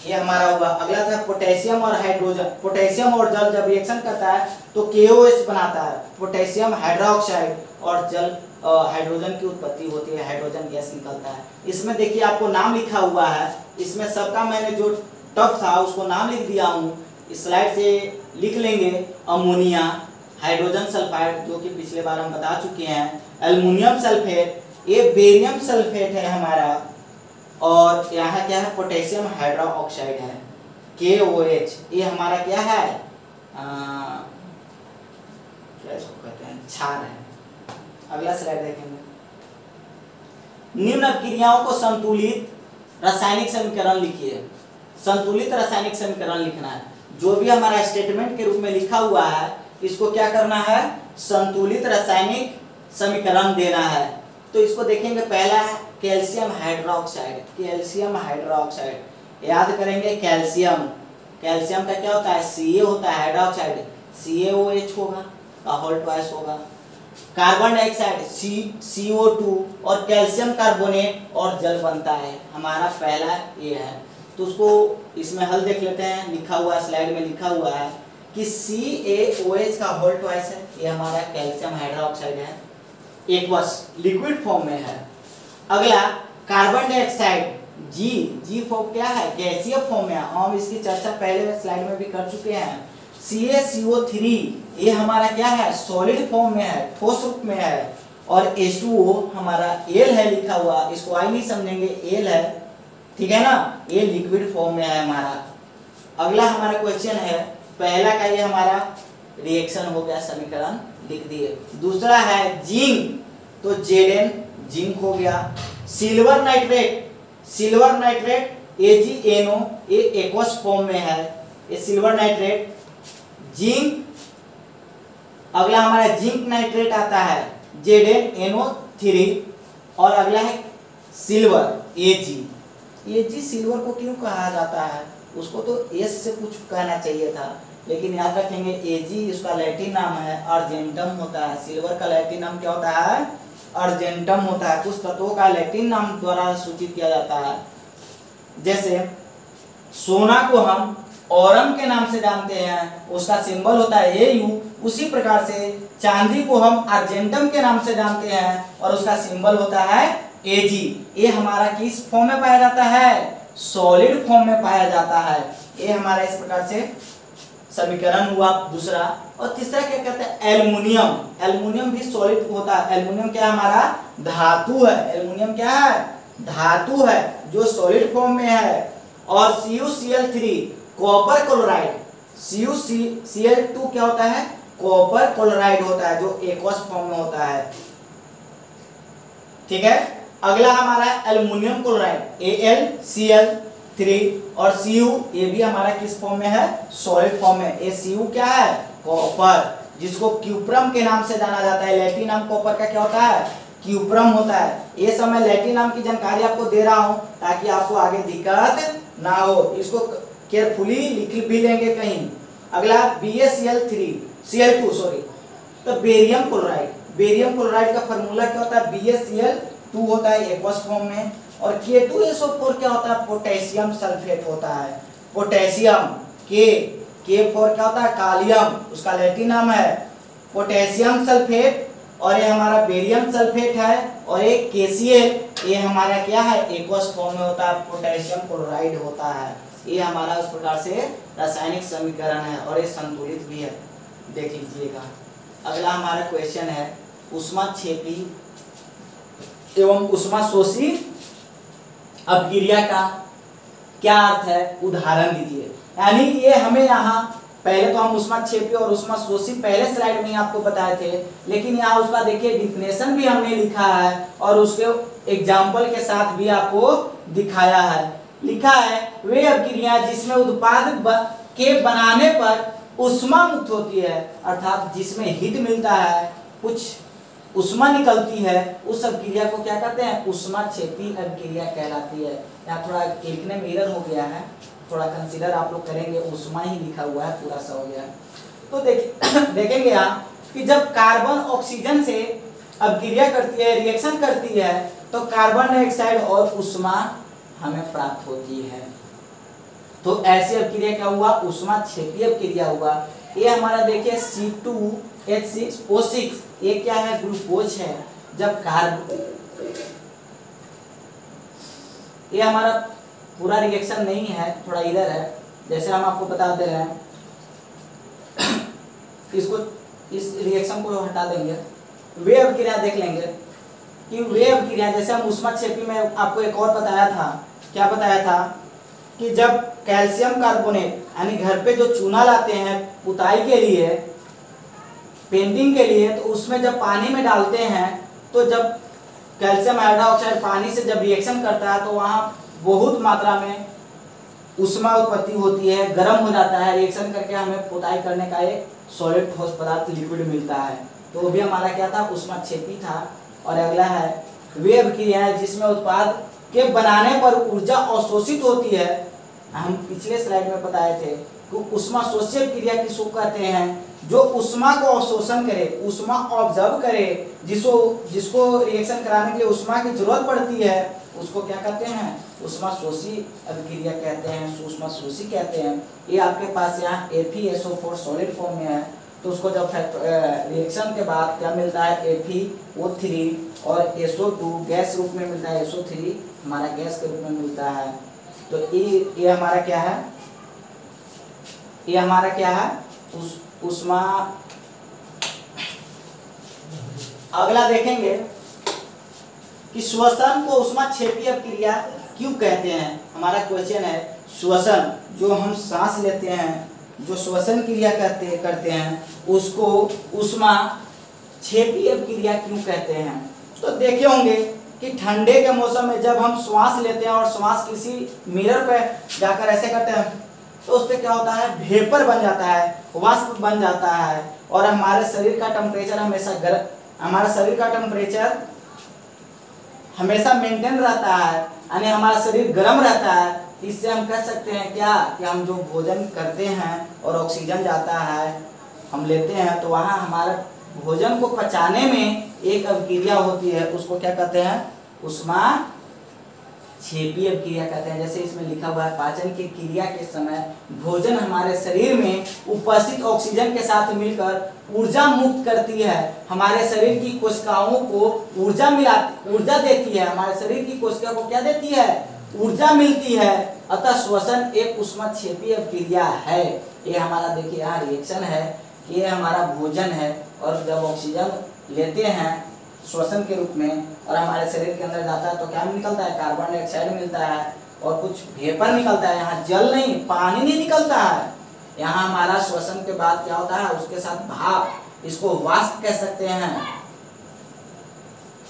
ये हमारा होगा। अगला था पोटेशियम और हाइड्रोजन। पोटेशियम और जल जब रिएक्शन करता है तो KOH बनाता है, पोटेशियम हाइड्रोक्साइड, और जल हाइड्रोजन की उत्पत्ति होती है, हाइड्रोजन गैस निकलता है। इसमें देखिए आपको नाम लिखा हुआ है, इसमें सबका मैंने जो टफ था उसको नाम लिख दिया हूँ। इस स्लाइड से लिख लेंगे अमोनिया, हाइड्रोजन सल्फाइड जो कि पिछले बार हम बता चुके हैं, एल्युमिनियम सल्फेट, ये बेरियम सल्फेट है हमारा, और यहाँ क्या है? पोटेशियम हाइड्रोक्साइड है, KOH। ये हमारा क्या है? क्या इसको कहते हैं? क्षार है। अगला स्लाइड देखेंगे। निम्न अभिक्रियाओं को संतुलित रासायनिक समीकरण लिखिए। संतुलित रासायनिक समीकरण लिखना है। जो भी हमारा स्टेटमेंट के रूप में लिखा हुआ है इसको क्या करना है? संतुलित रासायनिक समीकरण देना है। तो इसको देखेंगे, पहला है कैल्शियम हाइड्रोक्साइड। कैल्शियम हाइड्रोक्साइड याद करेंगे। कैल्शियम, कैल्शियम का क्या होता है? Ca होता है, हाइड्रोक्साइड CaOH होगा, का होल ट्वाइस होगा। कार्बन डाइऑक्साइड CO2 और कैल्शियम कार्बोनेट और जल बनता है। हमारा पहला ये है। तो उसको इसमें हल देख लेते हैं। लिखा हुआ स्लाइड में लिखा हुआ है कि CaOH का होल ट्वाइस है, ये हमारा कैल्शियम हाइड्रोक्साइड है, एक्वस लिक्विड फॉर्म में है। अगला कार्बन डाइऑक्साइड जी फॉर्म क्या है? गैसीय फॉर्म में है। हम इसकी चर्चा पहले स्लाइड में भी कर चुके हैं। CaCO3 ये हमारा क्या है? सॉलिड फॉर्म में है, ठोस रूप में है। और H2O हमारा L है लिखा हुआ, इसको आई नहीं समझेंगे, L है, ठीक है ना? ये लिक्विड फॉर्म में है हमारा। अगला हमारा क्वेश्चन है, पहला का ये हमारा रिएक्शन हो गया, समीकरण लिख दिए। दूसरा है जिंक, तो Zn जिंक हो गया। Silver nitrate, silver nitrate AgNO ये एक्वस फॉर्म में है, ये सिल्वर नाइट्रेट। जिंक, अगला हमारा जिंक नाइट्रेट आता है ZnNO3, और अगला है सिल्वर Ag सिल्वर को क्यों कहा जाता है? उसको तो S से कुछ कहना चाहिए था, लेकिन याद रखेंगे एजी उसका लैटिन नाम है, अर्जेंटम होता है। सिल्वर का लैटिन नाम क्या होता है? अर्जेंटम होता है। कुछ तत्वों का लैटिन नाम द्वारा सूचित किया जाता है। जैसे सोना को हम औरम के नाम से जानते हैं, उसका सिंबल होता है एयू। उसी प्रकार से चांदी को हम अर्जेंटम के नाम से जानते हैं और उसका सिंबल होता है एजी। ये हमारा किस फॉर्म में पाया जाता है? सॉलिड फॉर्म में पाया जाता है। ये हमारा इस प्रकार से समीकरण हुआ दूसरा। और तीसरा क्या कहते हैं? एल्युमिनियम। एल्युमिनियम भी सॉलिड होता है। एल्युमिनियम क्या हमारा? धातु है। एल्युमिनियम क्या है? धातु है जो सॉलिड फॉर्म में है। और CuCl3 कॉपर क्लोराइड, CuCl2 क्या होता है? कॉपर क्लोराइड होता है जो एक्वस फॉर्म में होता है। ठीक है। अगला हमारा एल्युमिनियम क्लोराइड AlCl3 और Cu, ये भी हमारा किस फॉर्म में है? सॉलिड फॉर्म में। ये Cu क्या है? कॉपर, जिसको क्यूप्रम के नाम से जाना जाता है। लैटिन नाम कॉपर का क्या होता है? क्यूप्रम होता है। ये सब मैं लैटिन नाम की जानकारी आपको दे रहा हूं ताकि आपको आगे दिक्कत ना हो। इसको केयरफुली लिख भी लेंगे कहीं। अगला BaCl2 सॉरी, तो बेरियम क्लोराइड। बेरियम क्लोराइड का फार्मूला क्या होता है? BaCl2 होता है एक्वस फॉर्म में। और K2SO4 क्या होता है? पोटेशियम सल्फेट होता है। पोटेशियम K4 क्या होता है? कालियम, उसका लैटिन नाम है पोटेशियम सल्फेट। और ये हमारा बेरियम सल्फेट है। और एक KCl, ये हमारा क्या है? एक्वस फॉर्म में होता है, पोटेशियम क्लोराइड होता है। ये हमारा उस प्रकार से रासायनिक समीकरण है और ये संतुलित भी है, देख लीजिएगा। अगला हमारा क्वेश्चन है ऊष्माक्षेपी एवं ऊष्माशोषी अपक्रिया का क्या अर्थ है? उदाहरण दीजिए। यानी ये हमें यहाँ पहले तो हम ऊष्माक्षेपी और ऊष्माशोषी पहले स्लाइड में आपको बताए थे, लेकिन यहाँ उसका देखिए डिफिनेशन भी हमने लिखा है और उसके एग्जाम्पल के साथ भी आपको दिखाया है। लिखा है वे अपक्रिया जिसमें उत्पाद के बनाने पर ऊष्मा मुक्त होती है, अर्थात जिसमें हीट मिलता है, कुछ ऊष्मा निकलती है, उस अपक्रिया को क्या कहते हैं? ऊष्माक्षेपी अपक्रिया कहलाती है। यहाँ थोड़ा लिखने में एरर हो गया है, थोड़ा कंसीडर आप लोग करेंगे, ऊष्मा ही लिखा हुआ है, पूरा सा हो गया है। तो देखेंगे यहाँ कि जब कार्बन ऑक्सीजन से अपक्रिया करती है, रिएक्शन करती है, तो कार्बन डाइऑक्साइड और ऊष्मा हमें प्राप्त होती है। तो ऐसी अपक्रिया क्या हुआ? ऊष्माक्षेपी अपक्रिया हुआ। ये हमारा देखिए C2H6O6, ये क्या है? ग्लूकोज है। जब ये हमारा पूरा रिएक्शन नहीं है, थोड़ा इधर है, जैसे हम आपको बता दे रहे हैं। इसको इस रिएक्शन को हटा देंगे, वे अपक्रिया देख लेंगे कि वे अपक्रिया जैसे हम ऊष्माक्षेपी में आपको एक और बताया था। क्या बताया था? कि जब कैल्शियम कार्बोनेट यानी घर पे जो चूना लाते हैं पुताई के लिए, पेंटिंग के लिए, तो उसमें जब पानी में डालते हैं तो जब कैल्शियम हाइड्रोक्साइड पानी से जब रिएक्शन करता है तो वहाँ बहुत मात्रा में ऊष्मा उत्पत्ति होती है, गर्म हो जाता है। रिएक्शन करके हमें पुताई करने का एक सॉलिड ठोस पदार्थ लिक्विड मिलता है। तो वो भी हमारा क्या था? ऊष्माक्षेपी था। और अगला है वे अपक्रिया है जिसमें उत्पाद के बनाने पर ऊर्जा अवशोषित होती है। हम पिछले स्लाइड में बताए थे कि ऊष्माशोषी अपक्रिया किसको कहते हैं? जो ऊष्मा को अवशोषण करे, ऊष्मा ऑब्जर्व करे, जिसको रिएक्शन कराने के लिए ऊष्मा की जरूरत पड़ती है, उसको क्या कहते हैं? ऊष्माशोषी अपक्रिया कहते हैं, ऊष्माशोषी कहते हैं। ये आपके पास यहाँ FeSO4 सॉलिड फॉर्म में है, तो उसको जब रिएक्शन के बाद क्या मिलता है? FeO3 और SO2 गैस रूप में मिलता है, SO3 हमारा गैस के रूप में मिलता है। तो ये हमारा क्या है? ये हमारा क्या है? ऊष्मा। अगला देखेंगे कि श्वसन को ऊष्माक्षेपी अपक्रिया क्यों कहते हैं। हमारा क्वेश्चन है श्वसन, जो हम सांस लेते हैं, जो श्वसन क्रिया करते हैं, उसको ऊष्माक्षेपी अपक्रिया क्यों कहते हैं। तो देखे होंगे कि ठंडे के मौसम में जब हम श्वास लेते हैं और श्वास किसी मिरर पे जाकर ऐसे करते हैं तो उस पर क्या होता है? वेपर बन जाता है, वाष्प बन जाता है। और हमारे शरीर का टेम्परेचर हमेशा मेंटेन रहता है, यानी हमारा शरीर गर्म रहता है। इससे हम कह सकते हैं क्या कि हम जो भोजन करते हैं और ऑक्सीजन जाता है हम लेते हैं, तो वहाँ हमारा भोजन को पचाने में एक अभिक्रिया होती है, उसको क्या कहते हैं, ऊष्माक्षेपीय अभिक्रिया कहते हैं। जैसे इसमें लिखा हुआ है, पाचन की क्रिया के समय भोजन हमारे शरीर में उपस्थित ऑक्सीजन के साथ मिलकर ऊर्जा मुक्त करती है, हमारे शरीर की कोशिकाओं को ऊर्जा देती है, हमारे शरीर की कोशिका को क्या देती है, ऊर्जा मिलती है। अतः श्वसन एक ऊष्माक्षेपीय अभिक्रिया है। ये हमारा देखिए यहाँ रिएक्शन है, ये हमारा भोजन है, और जब ऑक्सीजन लेते हैं श्वसन के रूप में और हमारे शरीर के अंदर जाता है तो क्या निकलता है, कार्बन डाइऑक्साइड मिलता है और कुछ वेपर निकलता है। यहाँ जल नहीं, पानी नहीं निकलता है। यहाँ हमारा श्वसन के बाद क्या होता है, उसके साथ भाप, इसको वाष्प कह सकते हैं।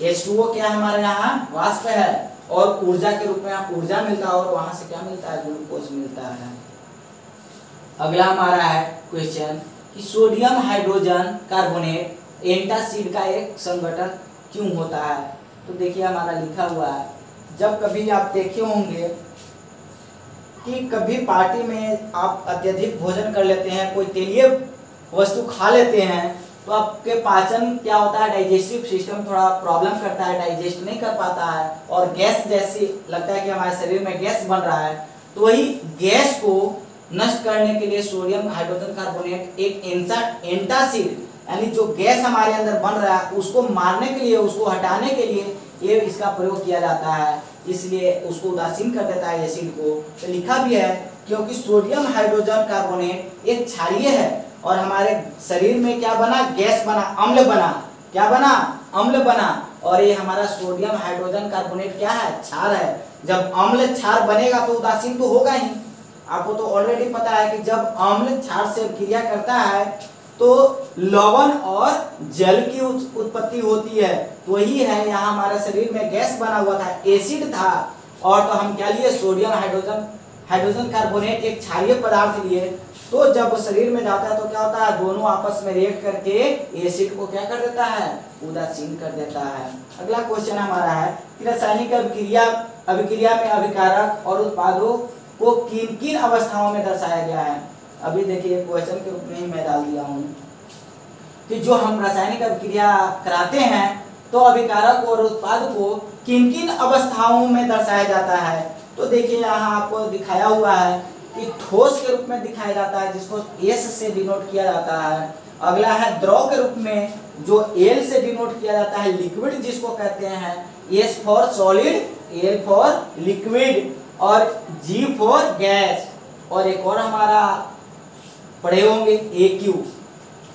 H2O क्या है हमारे यहाँ, वाष्प है, और ऊर्जा के रूप में ऊर्जा मिलता है, और वहां से क्या मिलता है, ग्लूकोज मिलता है। अगला हमारा है क्वेश्चन कि सोडियम हाइड्रोजन कार्बोनेट एंटासिड का एक संगठन क्यों होता है। तो देखिए हमारा लिखा हुआ है, जब कभी आप देखे होंगे कि कभी पार्टी में आप अत्यधिक भोजन कर लेते हैं, कोई तेलीय वस्तु खा लेते हैं, तो आपके पाचन क्या होता है, डाइजेस्टिव सिस्टम थोड़ा प्रॉब्लम करता है, डाइजेस्ट नहीं कर पाता है, और गैस जैसी लगता है कि हमारे शरीर में गैस बन रहा है। तो वही गैस को नष्ट करने के लिए सोडियम हाइड्रोजन कार्बोनेट एक एंटासिड, यानी जो गैस हमारे अंदर बन रहा है उसको मारने के लिए, उसको हटाने के लिए ये इसका प्रयोग किया जाता है, इसलिए उसको उदासीन कर देता है एसिड को। तो लिखा भी है क्योंकि सोडियम हाइड्रोजन कार्बोनेट एक क्षारीय है और हमारे शरीर में क्या बना, गैस बना, अम्ल बना, क्या बना, अम्ल बना, और ये हमारा सोडियम हाइड्रोजन कार्बोनेट क्या है, क्षार है। जब अम्ल क्षार बनेगा तो उदासीन तो होगा ही। आपको तो ऑलरेडी पता है कि जब अम्ल क्षार से क्रिया करता है तो लवण और जल की उत्पत्ति होती है। तो वही है, यहाँ हमारे शरीर में गैस बना हुआ था, एसिड था, और तो हम क्या लिए, सोडियम हाइड्रोजन कार्बोनेट एक क्षारीय पदार्थ लिए। तो जब शरीर में जाता है तो क्या होता है, दोनों आपस में रिएक्ट करके एसिड को क्या कर देता है, उदासीन कर देता है। अगला क्वेश्चन हमारा है कि रासायनिक अभिक्रिया में अभिकारक और उत्पादों को किन किन अवस्थाओं में दर्शाया गया है। अभी देखिए क्वेश्चन के रूप में ही मैं डाल दिया हूँ कि जो हम रासायनिक अभिक्रिया कराते हैं तो अभिकारक और उत्पाद को किन किन अवस्थाओं में दर्शाया जाता है। तो देखिए यहाँ आपको दिखाया हुआ है कि ठोस के रूप में दिखाया जाता है, जिसको S से डिनोट किया जाता है। अगला है द्रव के रूप में, जो L से डिनोट किया जाता है, लिक्विड जिसको कहते हैं, S for solid, L for liquid, और G फॉर गैस, और एक और हमारा पढ़े होंगे AQ।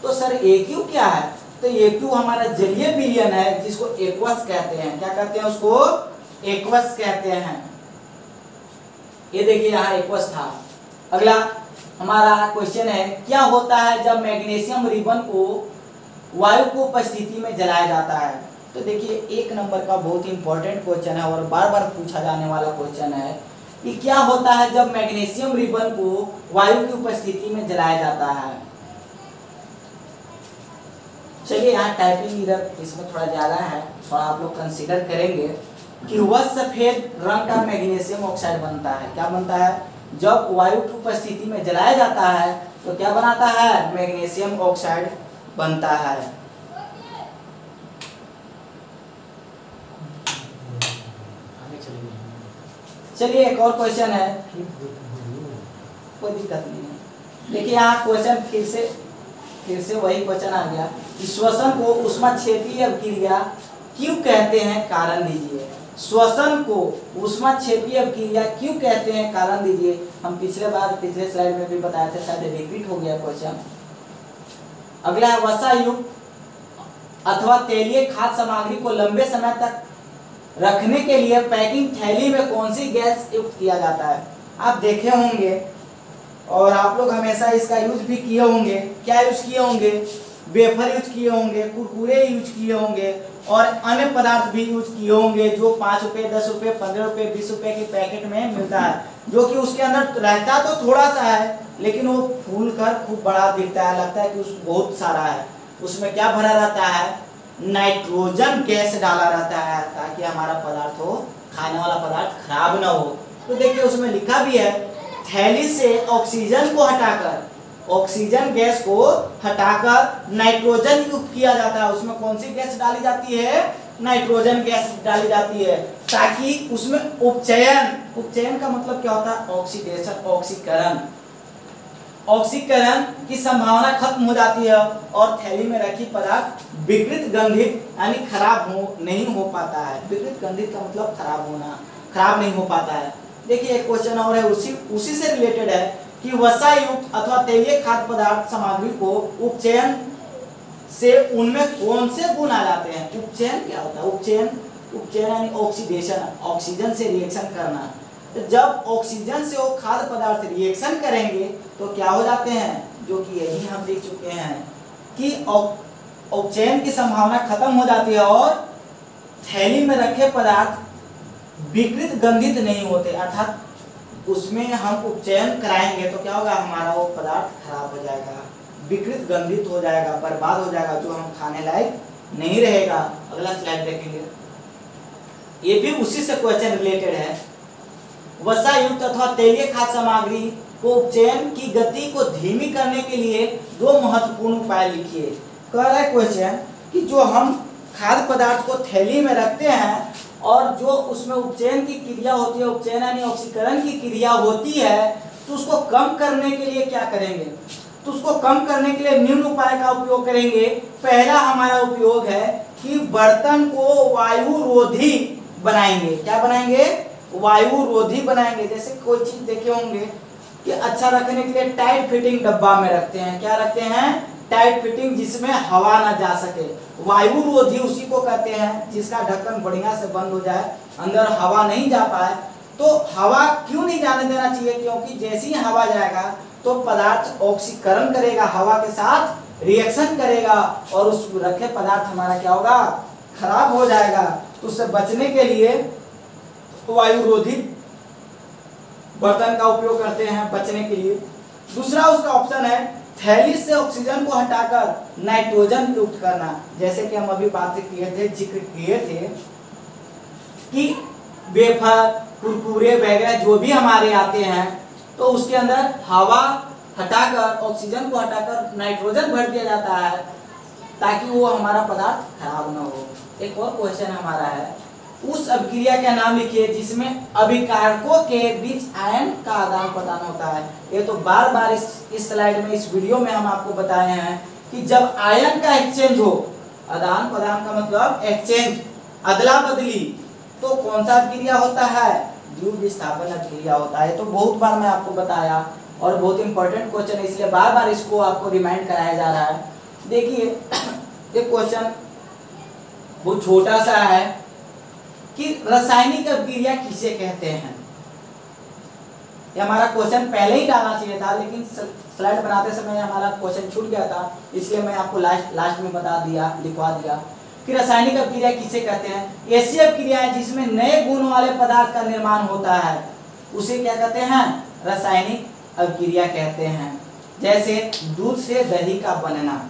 तो सर AQ क्या है, तो AQ हमारा जलीय विलयन है, जिसको एक्वस कहते हैं। क्या कहते हैं उसको, एक्वस कहते हैं। ये देखिए यहाँ एक्वस था। अगला हमारा क्वेश्चन है, क्या होता है जब मैग्नीशियम रिबन को वायु की उपस्थिति में जलाया जाता है। तो देखिए एक नंबर का बहुत ही इंपॉर्टेंट क्वेश्चन है और बार बार पूछा जाने वाला क्वेश्चन है कि क्या होता है जब मैग्नीशियम रिबन को वायु की उपस्थिति में जलाया जाता है। चलिए यहाँ टाइपिंग एरर इसमें थोड़ा ज्यादा है, थोड़ा आप लोग कंसीडर करेंगे कि वह सफेद रंग का मैग्नीशियम ऑक्साइड बनता है। क्या बनता है, जब वायु की उपस्थिति में जलाया जाता है तो क्या बनाता है, मैग्नीशियम ऑक्साइड बनता है। चलिए एक और क्वेश्चन है, कोई दिक्कत नहीं है। देखिए यहाँ क्वेश्चन फिर से वही क्वेश्चन आ गया कि श्वसन को ऊष्माक्षेपीय अभिक्रिया क्यों कहते हैं, कारण दीजिए। श्वसन को ऊष्माक्षेपीय अभिक्रिया क्यों कहते हैं, कारण दीजिए। हम पिछले स्लाइड में भी बताया था, शायद रिपीट हो गया क्वेश्चन। अगला है, वसा युक्त अथवा तेलीय खाद्य सामग्री को लंबे समय तक रखने के लिए पैकिंग थैली में कौन सी गैस युक्त किया जाता है। आप देखे होंगे और आप लोग हमेशा इसका यूज भी किए होंगे। क्या यूज किए होंगे, वेफर यूज किए होंगे, कुरकुरे यूज किए होंगे और अन्य पदार्थ भी यूज किए होंगे, जो 5 रुपए, 10 रुपए, 15 रुपए, 20 रुपए के पैकेट में मिलता है, जो कि उसके अंदर रहता तो थोड़ा सा है लेकिन वो फूल कर खूब बड़ा दिखता है, लगता है कि उस बहुत सारा है। उसमें क्या भरा रहता है, नाइट्रोजन गैस डाला रहता है ताकि हमारा पदार्थ हो, खाने वाला पदार्थ खराब ना हो। तो देखिए उसमें लिखा भी है थैली से ऑक्सीजन को हटाकर, ऑक्सीजन गैस को हटाकर नाइट्रोजन युक्त किया जाता है। उसमें कौन सी गैस डाली जाती है? नाइट्रोजन गैस डाली जाती है, ताकि उसमें उपचयन, उपचयन का मतलब क्या होता है? ऑक्सीडेशन, ऑक्सीकरण, ऑक्सीकरण की संभावना खत्म हो जाती है और थैली में रखी पदार्थ विकृत गंधित यानी खराब हो नहीं हो पाता है। विकृत गंधित का मतलब खराब होना, खराब नहीं हो पाता है। देखिए एक क्वेश्चन और है, उसी से रिलेटेड है कि वसा युक्त अथवा तेलीय खाद्य पदार्थ सामग्री को उपचयन से उनमें कौन से गुण आ जाते हैं? उपचयन क्या होता है? उपचयन, उपचयन यानी ऑक्सीडेशन, ऑक्सीजन से रिएक्शन करना। तो जब ऑक्सीजन से वो खाद्य पदार्थ रिएक्शन करेंगे तो क्या हो जाते हैं? जो कि यही हम देख चुके हैं कि उपचयन की संभावना खत्म हो जाती है और थैली में रखे पदार्थ विकृत गंधित नहीं होते, अर्थात उसमें हम उपचयन कराएंगे तो क्या होगा? हमारा वो पदार्थ खराब हो जाएगा, विकृत गंधित हो जाएगा, बर्बाद हो जाएगा, जो हम खाने लायक नहीं रहेगा। अगला स्लाइड देखेंगे, ये भी उसी से क्वेश्चन रिलेटेड है। वसा युक्त अथवा तेलीय खाद्य सामग्री को उपचयन की गति को धीमी करने के लिए दो महत्वपूर्ण उपाय लिखिए। कह रहा है क्वेश्चन कि जो हम खाद्य पदार्थ को थैली में रखते हैं और जो उसमें उपचयन की क्रिया होती है, उपचयन यानी ऑक्सीकरण की क्रिया होती है, तो उसको कम करने के लिए क्या करेंगे? तो उसको कम करने के लिए निम्न उपाय का उपयोग करेंगे। पहला हमारा उपयोग है कि बर्तन को वायुरोधी बनाएंगे। क्या बनाएंगे? वायुरोधी बनाएंगे। जैसे कोई चीज देखे होंगे कि अच्छा रखने के लिए टाइट फिटिंग डब्बा में रखते हैं। क्या रखते हैं? टाइट फिटिंग, जिसमें हवा ना जा सके। वायुरोधी उसी को कहते हैं जिसका ढक्कन बढ़िया से बंद हो जाए, अंदर हवा नहीं जा पाए। तो हवा क्यों नहीं जाने देना चाहिए? क्योंकि जैसे ही हवा जाएगा तो पदार्थ ऑक्सीकरण करेगा, हवा के साथ रिएक्शन करेगा और उस रखे पदार्थ हमारा क्या होगा? खराब हो जाएगा। तो उससे बचने के लिए वायुरोधी बर्तन का उपयोग करते हैं बचने के लिए। दूसरा उसका ऑप्शन है थैली से ऑक्सीजन को हटाकर नाइट्रोजन युक्त करना। जैसे कि हम अभी बात किए थे, जिक्र किए थे कि वेफर, कुरकुरे वगैरह जो भी हमारे आते हैं तो उसके अंदर हवा हटाकर, ऑक्सीजन को हटाकर नाइट्रोजन भर दिया जाता है ताकि वो हमारा पदार्थ खराब ना हो। एक और क्वेश्चन हमारा है, उस अभिक्रिया का नाम लिखिए जिसमें अभिकारकों के बीच आयन का आदान प्रदान होता है। ये तो बार बार इस स्लाइड में, इस वीडियो में हम आपको बताए हैं कि जब आयन का एक्सचेंज हो, आदान प्रदान का मतलब एक्सचेंज, अदला बदली, तो कौन सा अभिक्रिया होता है? द्विविस्थापन अभिक्रिया होता है। तो बहुत बार मैं आपको बताया और बहुत इंपॉर्टेंट क्वेश्चन है, इसलिए बार बार इसको आपको रिमाइंड कराया जा रहा है। देखिए ये क्वेश्चन बहुत छोटा सा है कि रासायनिक अभिक्रिया किसे कहते हैं। ये हमारा क्वेश्चन पहले ही डालना चाहिए था, लेकिन स्लाइड बनाते समय हमारा क्वेश्चन छूट गया था, इसलिए मैं आपको लास्ट में बता दिया, लिखवा दिया कि रासायनिक अभिक्रिया किसे कहते हैं। ऐसी अभिक्रिया है जिसमें नए गुण वाले पदार्थ का निर्माण होता है, उसे क्या कहते हैं? रासायनिक अभिक्रिया कहते हैं। जैसे दूध से दही का बनना,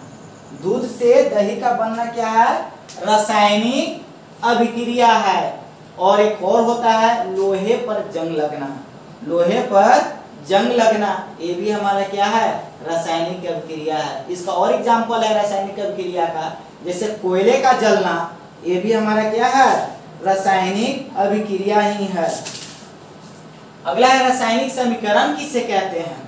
दूध से दही का बनना क्या है? रासायनिक अभिक्रिया है। और एक और होता है लोहे पर जंग लगना, लोहे पर जंग लगना, ये भी हमारा क्या है? रासायनिक अभिक्रिया है। इसका और एग्जांपल है रासायनिक अभिक्रिया का, जैसे कोयले का जलना, ये भी हमारा क्या है? रासायनिक अभिक्रिया ही है। अगला है रासायनिक समीकरण किसे कहते हैं?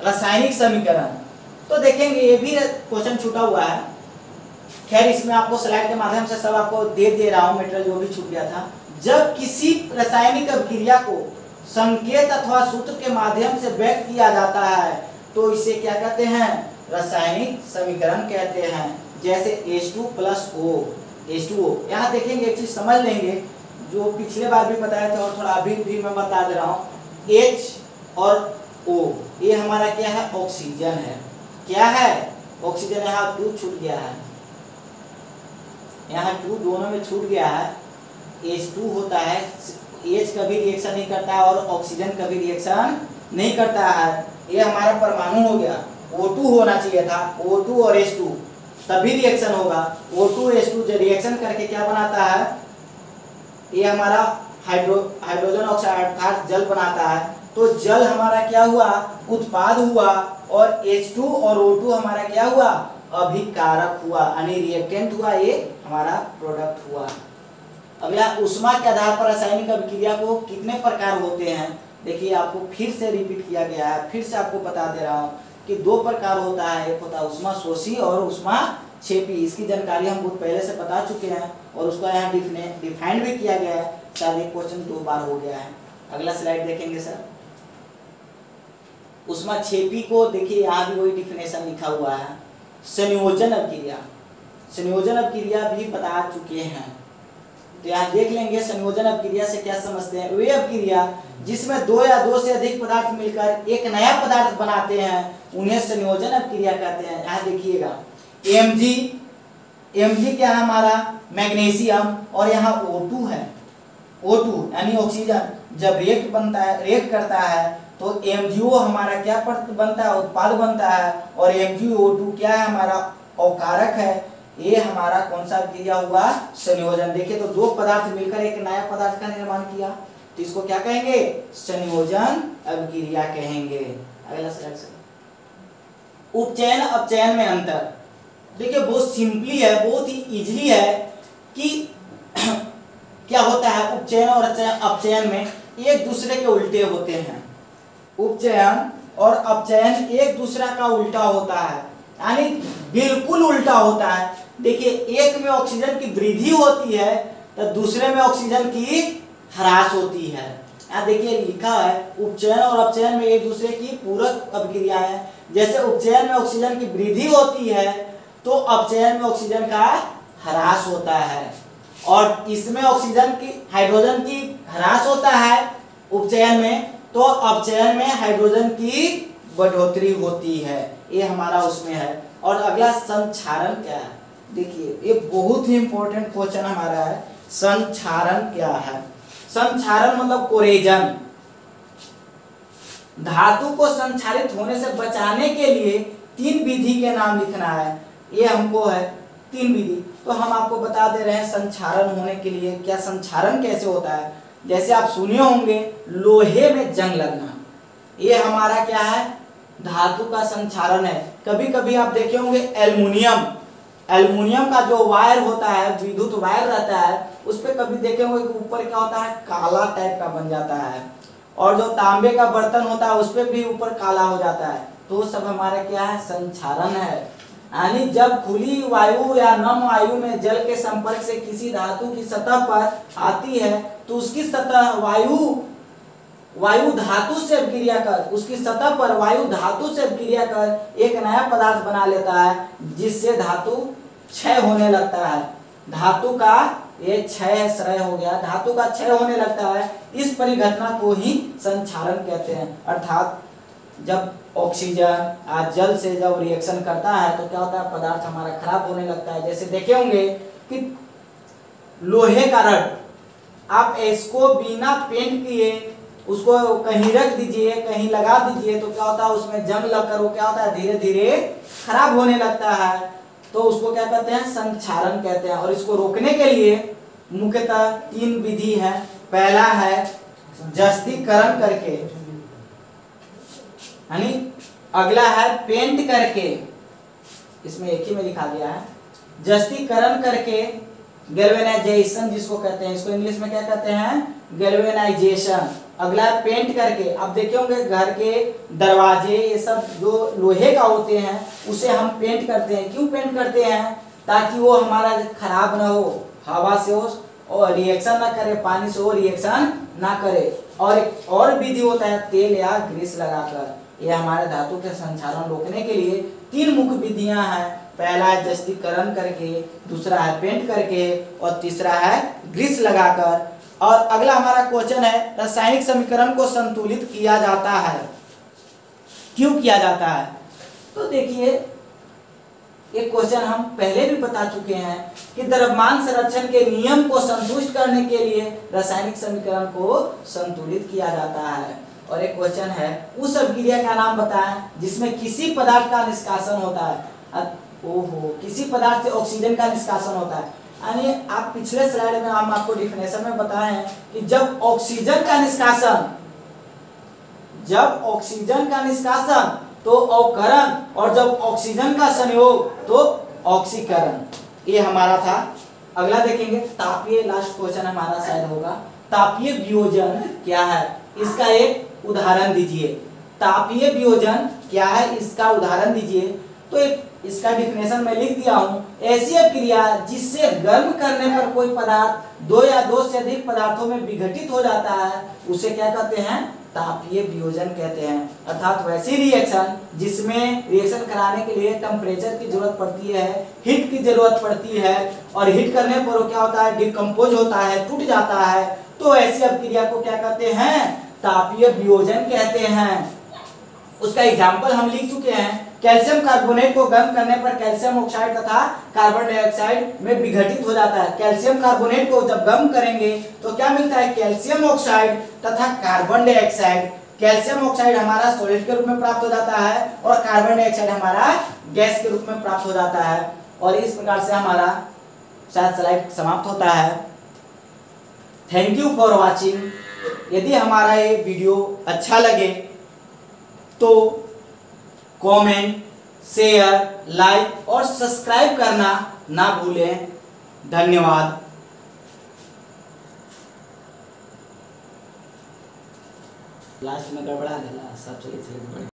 रासायनिक समीकरण तो देखेंगे, ये भी क्वेश्चन छूटा हुआ है। खैर इसमें आपको स्लाइड के माध्यम से सब आपको दे रहा हूं, मटेरियल जो भी छूट गया था। जब किसी रासायनिक अभिक्रिया को संकेत अथवा सूत्र के माध्यम से व्यक्त किया जाता है तो इसे क्या कहते हैं? रासायनिक समीकरण कहते हैं। जैसे H2 + O, H2O। यहाँ देखेंगे एक चीज समझ लेंगे, जो पिछले बार भी बताया था और थोड़ा अभी भी मैं बता दे रहा हूँ। H और O ये हमारा क्या है? ऑक्सीजन है। क्या है? ऑक्सीजन। यहाँ 2 छूट गया है, यहाँ 2 दोनों में छूट गया है। H2 होता है, H कभी रिएक्शन नहीं करता है और ऑक्सीजन कभी रिएक्शन नहीं करता है। ये हमारा परमाणु हो गया। O2 होना चाहिए था, O2 और H2 तभी रिएक्शन होगा। O2 H2 जो रिएक्शन करके क्या बनाता है? ये हमारा हाइड्रोजन ऑक्साइड अर्थात जल बनाता है, तो जल हमारा क्या हुआ, उत्पाद हुआ, और H2 और O2 हमारा क्या हुआ, अभिकारक हुआ, यानी रिएक्टेंट हुआ, ये हमारा प्रोडक्ट हुआ। अगला, ऊष्मा के आधार पर रासायनिक अभिक्रिया को कितने प्रकार होते हैं। देखिए आपको फिर से रिपीट किया गया है, फिर से आपको बता दे रहा हूँ कि दो प्रकार होता है, एक होता है ऊष्मा शोषी और ऊष्मा क्षेपी। इसकी जानकारी हम बहुत पहले से बता चुके हैं और उसका यहाँ डिफाइंड भी किया गया है, शायद एक क्वेश्चन 2 बार हो गया है। अगला स्लाइड देखेंगे सर। ऊष्मा क्षेपी को देखिए यहाँ भी वही डिफिनेशन लिखा हुआ है, संयोजन अभिक्रिया। संयोजन अभिक्रिया भी बता चुके हैं, तो यहाँ देख लेंगे संयोजन अभिक्रिया से क्या समझते हैं। वे अभिक्रिया जिसमें 2 या 2 से अधिक पदार्थ मिलकर एक नया पदार्थ बनाते हैं उन्हें संयोजन अभिक्रिया कहते हैं। यहाँ देखिएगा Mg क्या है हमारा, मैग्नीशियम, और यहाँ O2 है, O2 यानी ऑक्सीजन। जब रिएक्ट करता है तो MgO हमारा क्या बनता है, उत्पाद बनता है, और MgO2 क्या है हमारा, अवकारक है। ये हमारा कौन सा अभिक्रिया हुआ, संयोजन। देखिए तो 2 पदार्थ मिलकर एक नया पदार्थ का निर्माण किया, तो इसको क्या कहेंगे, संयोजन अभिक्रिया कहेंगे। अगला स्लाइड से, उपचयन अपचयन में अंतर। देखिए बहुत सिंपली है, बहुत ही इजीली है कि क्या होता है, उपचयन और अपचयन में एक दूसरे के उल्टे होते हैं। उपचयन और अपचयन एक दूसरा का उल्टा होता है, यानी बिल्कुल उल्टा होता है। देखिए एक में ऑक्सीजन की वृद्धि होती है तो दूसरे में ऑक्सीजन की ह्रास होती है। यहाँ देखिए लिखा है उपचयन और अपचयन में एक दूसरे की पूरक अभिक्रिया है। जैसे उपचयन में ऑक्सीजन की वृद्धि होती है तो अपचयन में ऑक्सीजन का ह्रास होता है, और इसमें ऑक्सीजन की हाइड्रोजन की ह्रास होता है उपचयन में, तो अपचयन में हाइड्रोजन की बढ़ोतरी होती है। ये हमारा उसमें है। और अगला संक्षारण क्या है, देखिए ये बहुत ही इंपॉर्टेंट क्वेश्चन हमारा है। संक्षारण क्या है, संक्षारण मतलब कोरेजन। धातु को संक्षारित होने से बचाने के लिए 3 विधि के नाम लिखना है। ये हमको है 3 विधि, तो हम आपको बता दे रहे हैं संक्षारण होने के लिए क्या, संक्षारण कैसे होता है। जैसे आप सुने होंगे लोहे में जंग लगना, ये हमारा क्या है, धातु का संक्षारण है। कभी कभी आप देखे होंगे एल्युमिनियम का जो वायर होता है, विद्युत वायर रहता है, उस पर कभी देखे होंगे कि ऊपर क्या होता है, काला टाइप का बन जाता है, और जो तांबे का बर्तन होता है उस पर भी ऊपर काला हो जाता है, तो सब हमारा क्या है, संक्षारण है। यानी जब खुली वायु या नम वायु में जल के संपर्क से किसी धातु की सतह पर आती है तो उसकी सतह वायु धातु से अभिक्रिया कर, उसकी सतह पर वायु धातु से अभिक्रिया कर एक नया पदार्थ बना लेता है, जिससे धातु क्षय होने लगता है। धातु का ये क्षय हो गया, धातु का क्षय होने लगता है। इस परिघटना को ही संक्षारण कहते हैं। अर्थात जब ऑक्सीजन आज जल से जब रिएक्शन करता है तो क्या होता है, पदार्थ हमारा खराब होने लगता है। जैसे देखे होंगे कि लोहे का रड, आप इसको बिना पेंट किए उसको कहीं रख दीजिए, कहीं लगा दीजिए, तो क्या होता है, उसमें जंग लगकर वो क्या होता है, धीरे धीरे खराब होने लगता है, तो उसको क्या कहते हैं, संक्षारण कहते हैं। और इसको रोकने के लिए मुख्यतः 3 विधि है। पहला है जस्तीकरण करके, यानी अगला है पेंट करके, इसमें एक ही में लिखा गया है, जस्तीकरण करके, गैल्वेनाइजेशन जिसको कहते हैं, इसको इंग्लिश में क्या कहते हैं, गैल्वेनाइजेशन। अगला है पेंट करके। अब देखे होंगे घर के दरवाजे ये सब जो लोहे का होते हैं उसे हम पेंट करते हैं। क्यों पेंट करते हैं, ताकि वो हमारा खराब ना हो, हवा से हो और रिएक्शन ना करे, पानी से वो रिएक्शन ना करे। और एक और विधि होता है तेल या ग्रीस लगाकर। ये हमारे धातु के संक्षारण रोकने के लिए 3 मुख्य विधियां हैं। पहला है जस्तीकरण करके, दूसरा है पेंट करके, और तीसरा है ग्रीस लगाकर। और अगला हमारा क्वेश्चन है रासायनिक समीकरण को संतुलित किया जाता है, क्यों किया जाता है। तो देखिए एक क्वेश्चन हम पहले भी बता चुके हैं कि द्रव्यमान संरक्षण के नियम को संतुष्ट करने के लिए रासायनिक समीकरण को संतुलित किया जाता है। और एक क्वेश्चन है उस अभिक्रिया का नाम बताएं जिसमें किसी पदार्थ का निष्कासन होता है। ओहो, किसी पदार्थ से ऑक्सीजन का निष्कासन होता है। यानी आप पिछले स्लाइड में हम आपको डिफिनेशन में बताए हैं कि जब ऑक्सीजन का निष्कासन तो अवकरण, और जब ऑक्सीजन का संयोग तो ऑक्सीकरण। ये हमारा था। अगला देखेंगे तापीय, लास्ट क्वेश्चन हमारा शायद होगा। तापीय वियोजन क्या है, इसका एक उदाहरण दीजिए। तापीय वियोजन क्या है, इसका उदाहरण दीजिए। तो एक इसका डिफिनेशन मैं लिख दिया हूं। ऐसी क्रिया जिससे गर्म करने पर कोई पदार्थ दो या दो से अधिक पदार्थों में विघटित हो जाता है उसे क्या कहते हैं, तापीय वियोजन कहते हैं। अर्थात वैसी रिएक्शन जिसमें रिएक्शन कराने के लिए टेम्परेचर की जरूरत पड़ती है, हीट की जरूरत पड़ती है, और हीट करने पर वो क्या होता है, डिकम्पोज होता है, टूट जाता है। तो ऐसी अभिक्रिया को क्या कहते हैं, तापीय वियोजन कहते हैं। उसका एग्जाम्पल हम लिख चुके हैं। कैल्शियम कार्बोनेट को गर्म करने पर कैल्शियम ऑक्साइड तथा कार्बन डाइऑक्साइड में विघटित हो जाता है। कैल्शियम कार्बोनेट को जब गर्म करेंगे तो क्या मिलता है, कैल्शियम ऑक्साइड तथा कार्बन डाइऑक्साइड। कैल्शियम ऑक्साइड हमारा सॉलिड के रूप में प्राप्त हो जाता है और कार्बन डाइऑक्साइड हमारा गैस के रूप में प्राप्त हो जाता है। और इस प्रकार से हमारा शायद स्लाइड समाप्त होता है। Thank you for watching. यदि हमारा ये वीडियो अच्छा लगे तो कमेंट, शेयर, लाइक और सब्सक्राइब करना ना भूलें। धन्यवाद। लास्ट में गड़बड़ा देना सब चलिए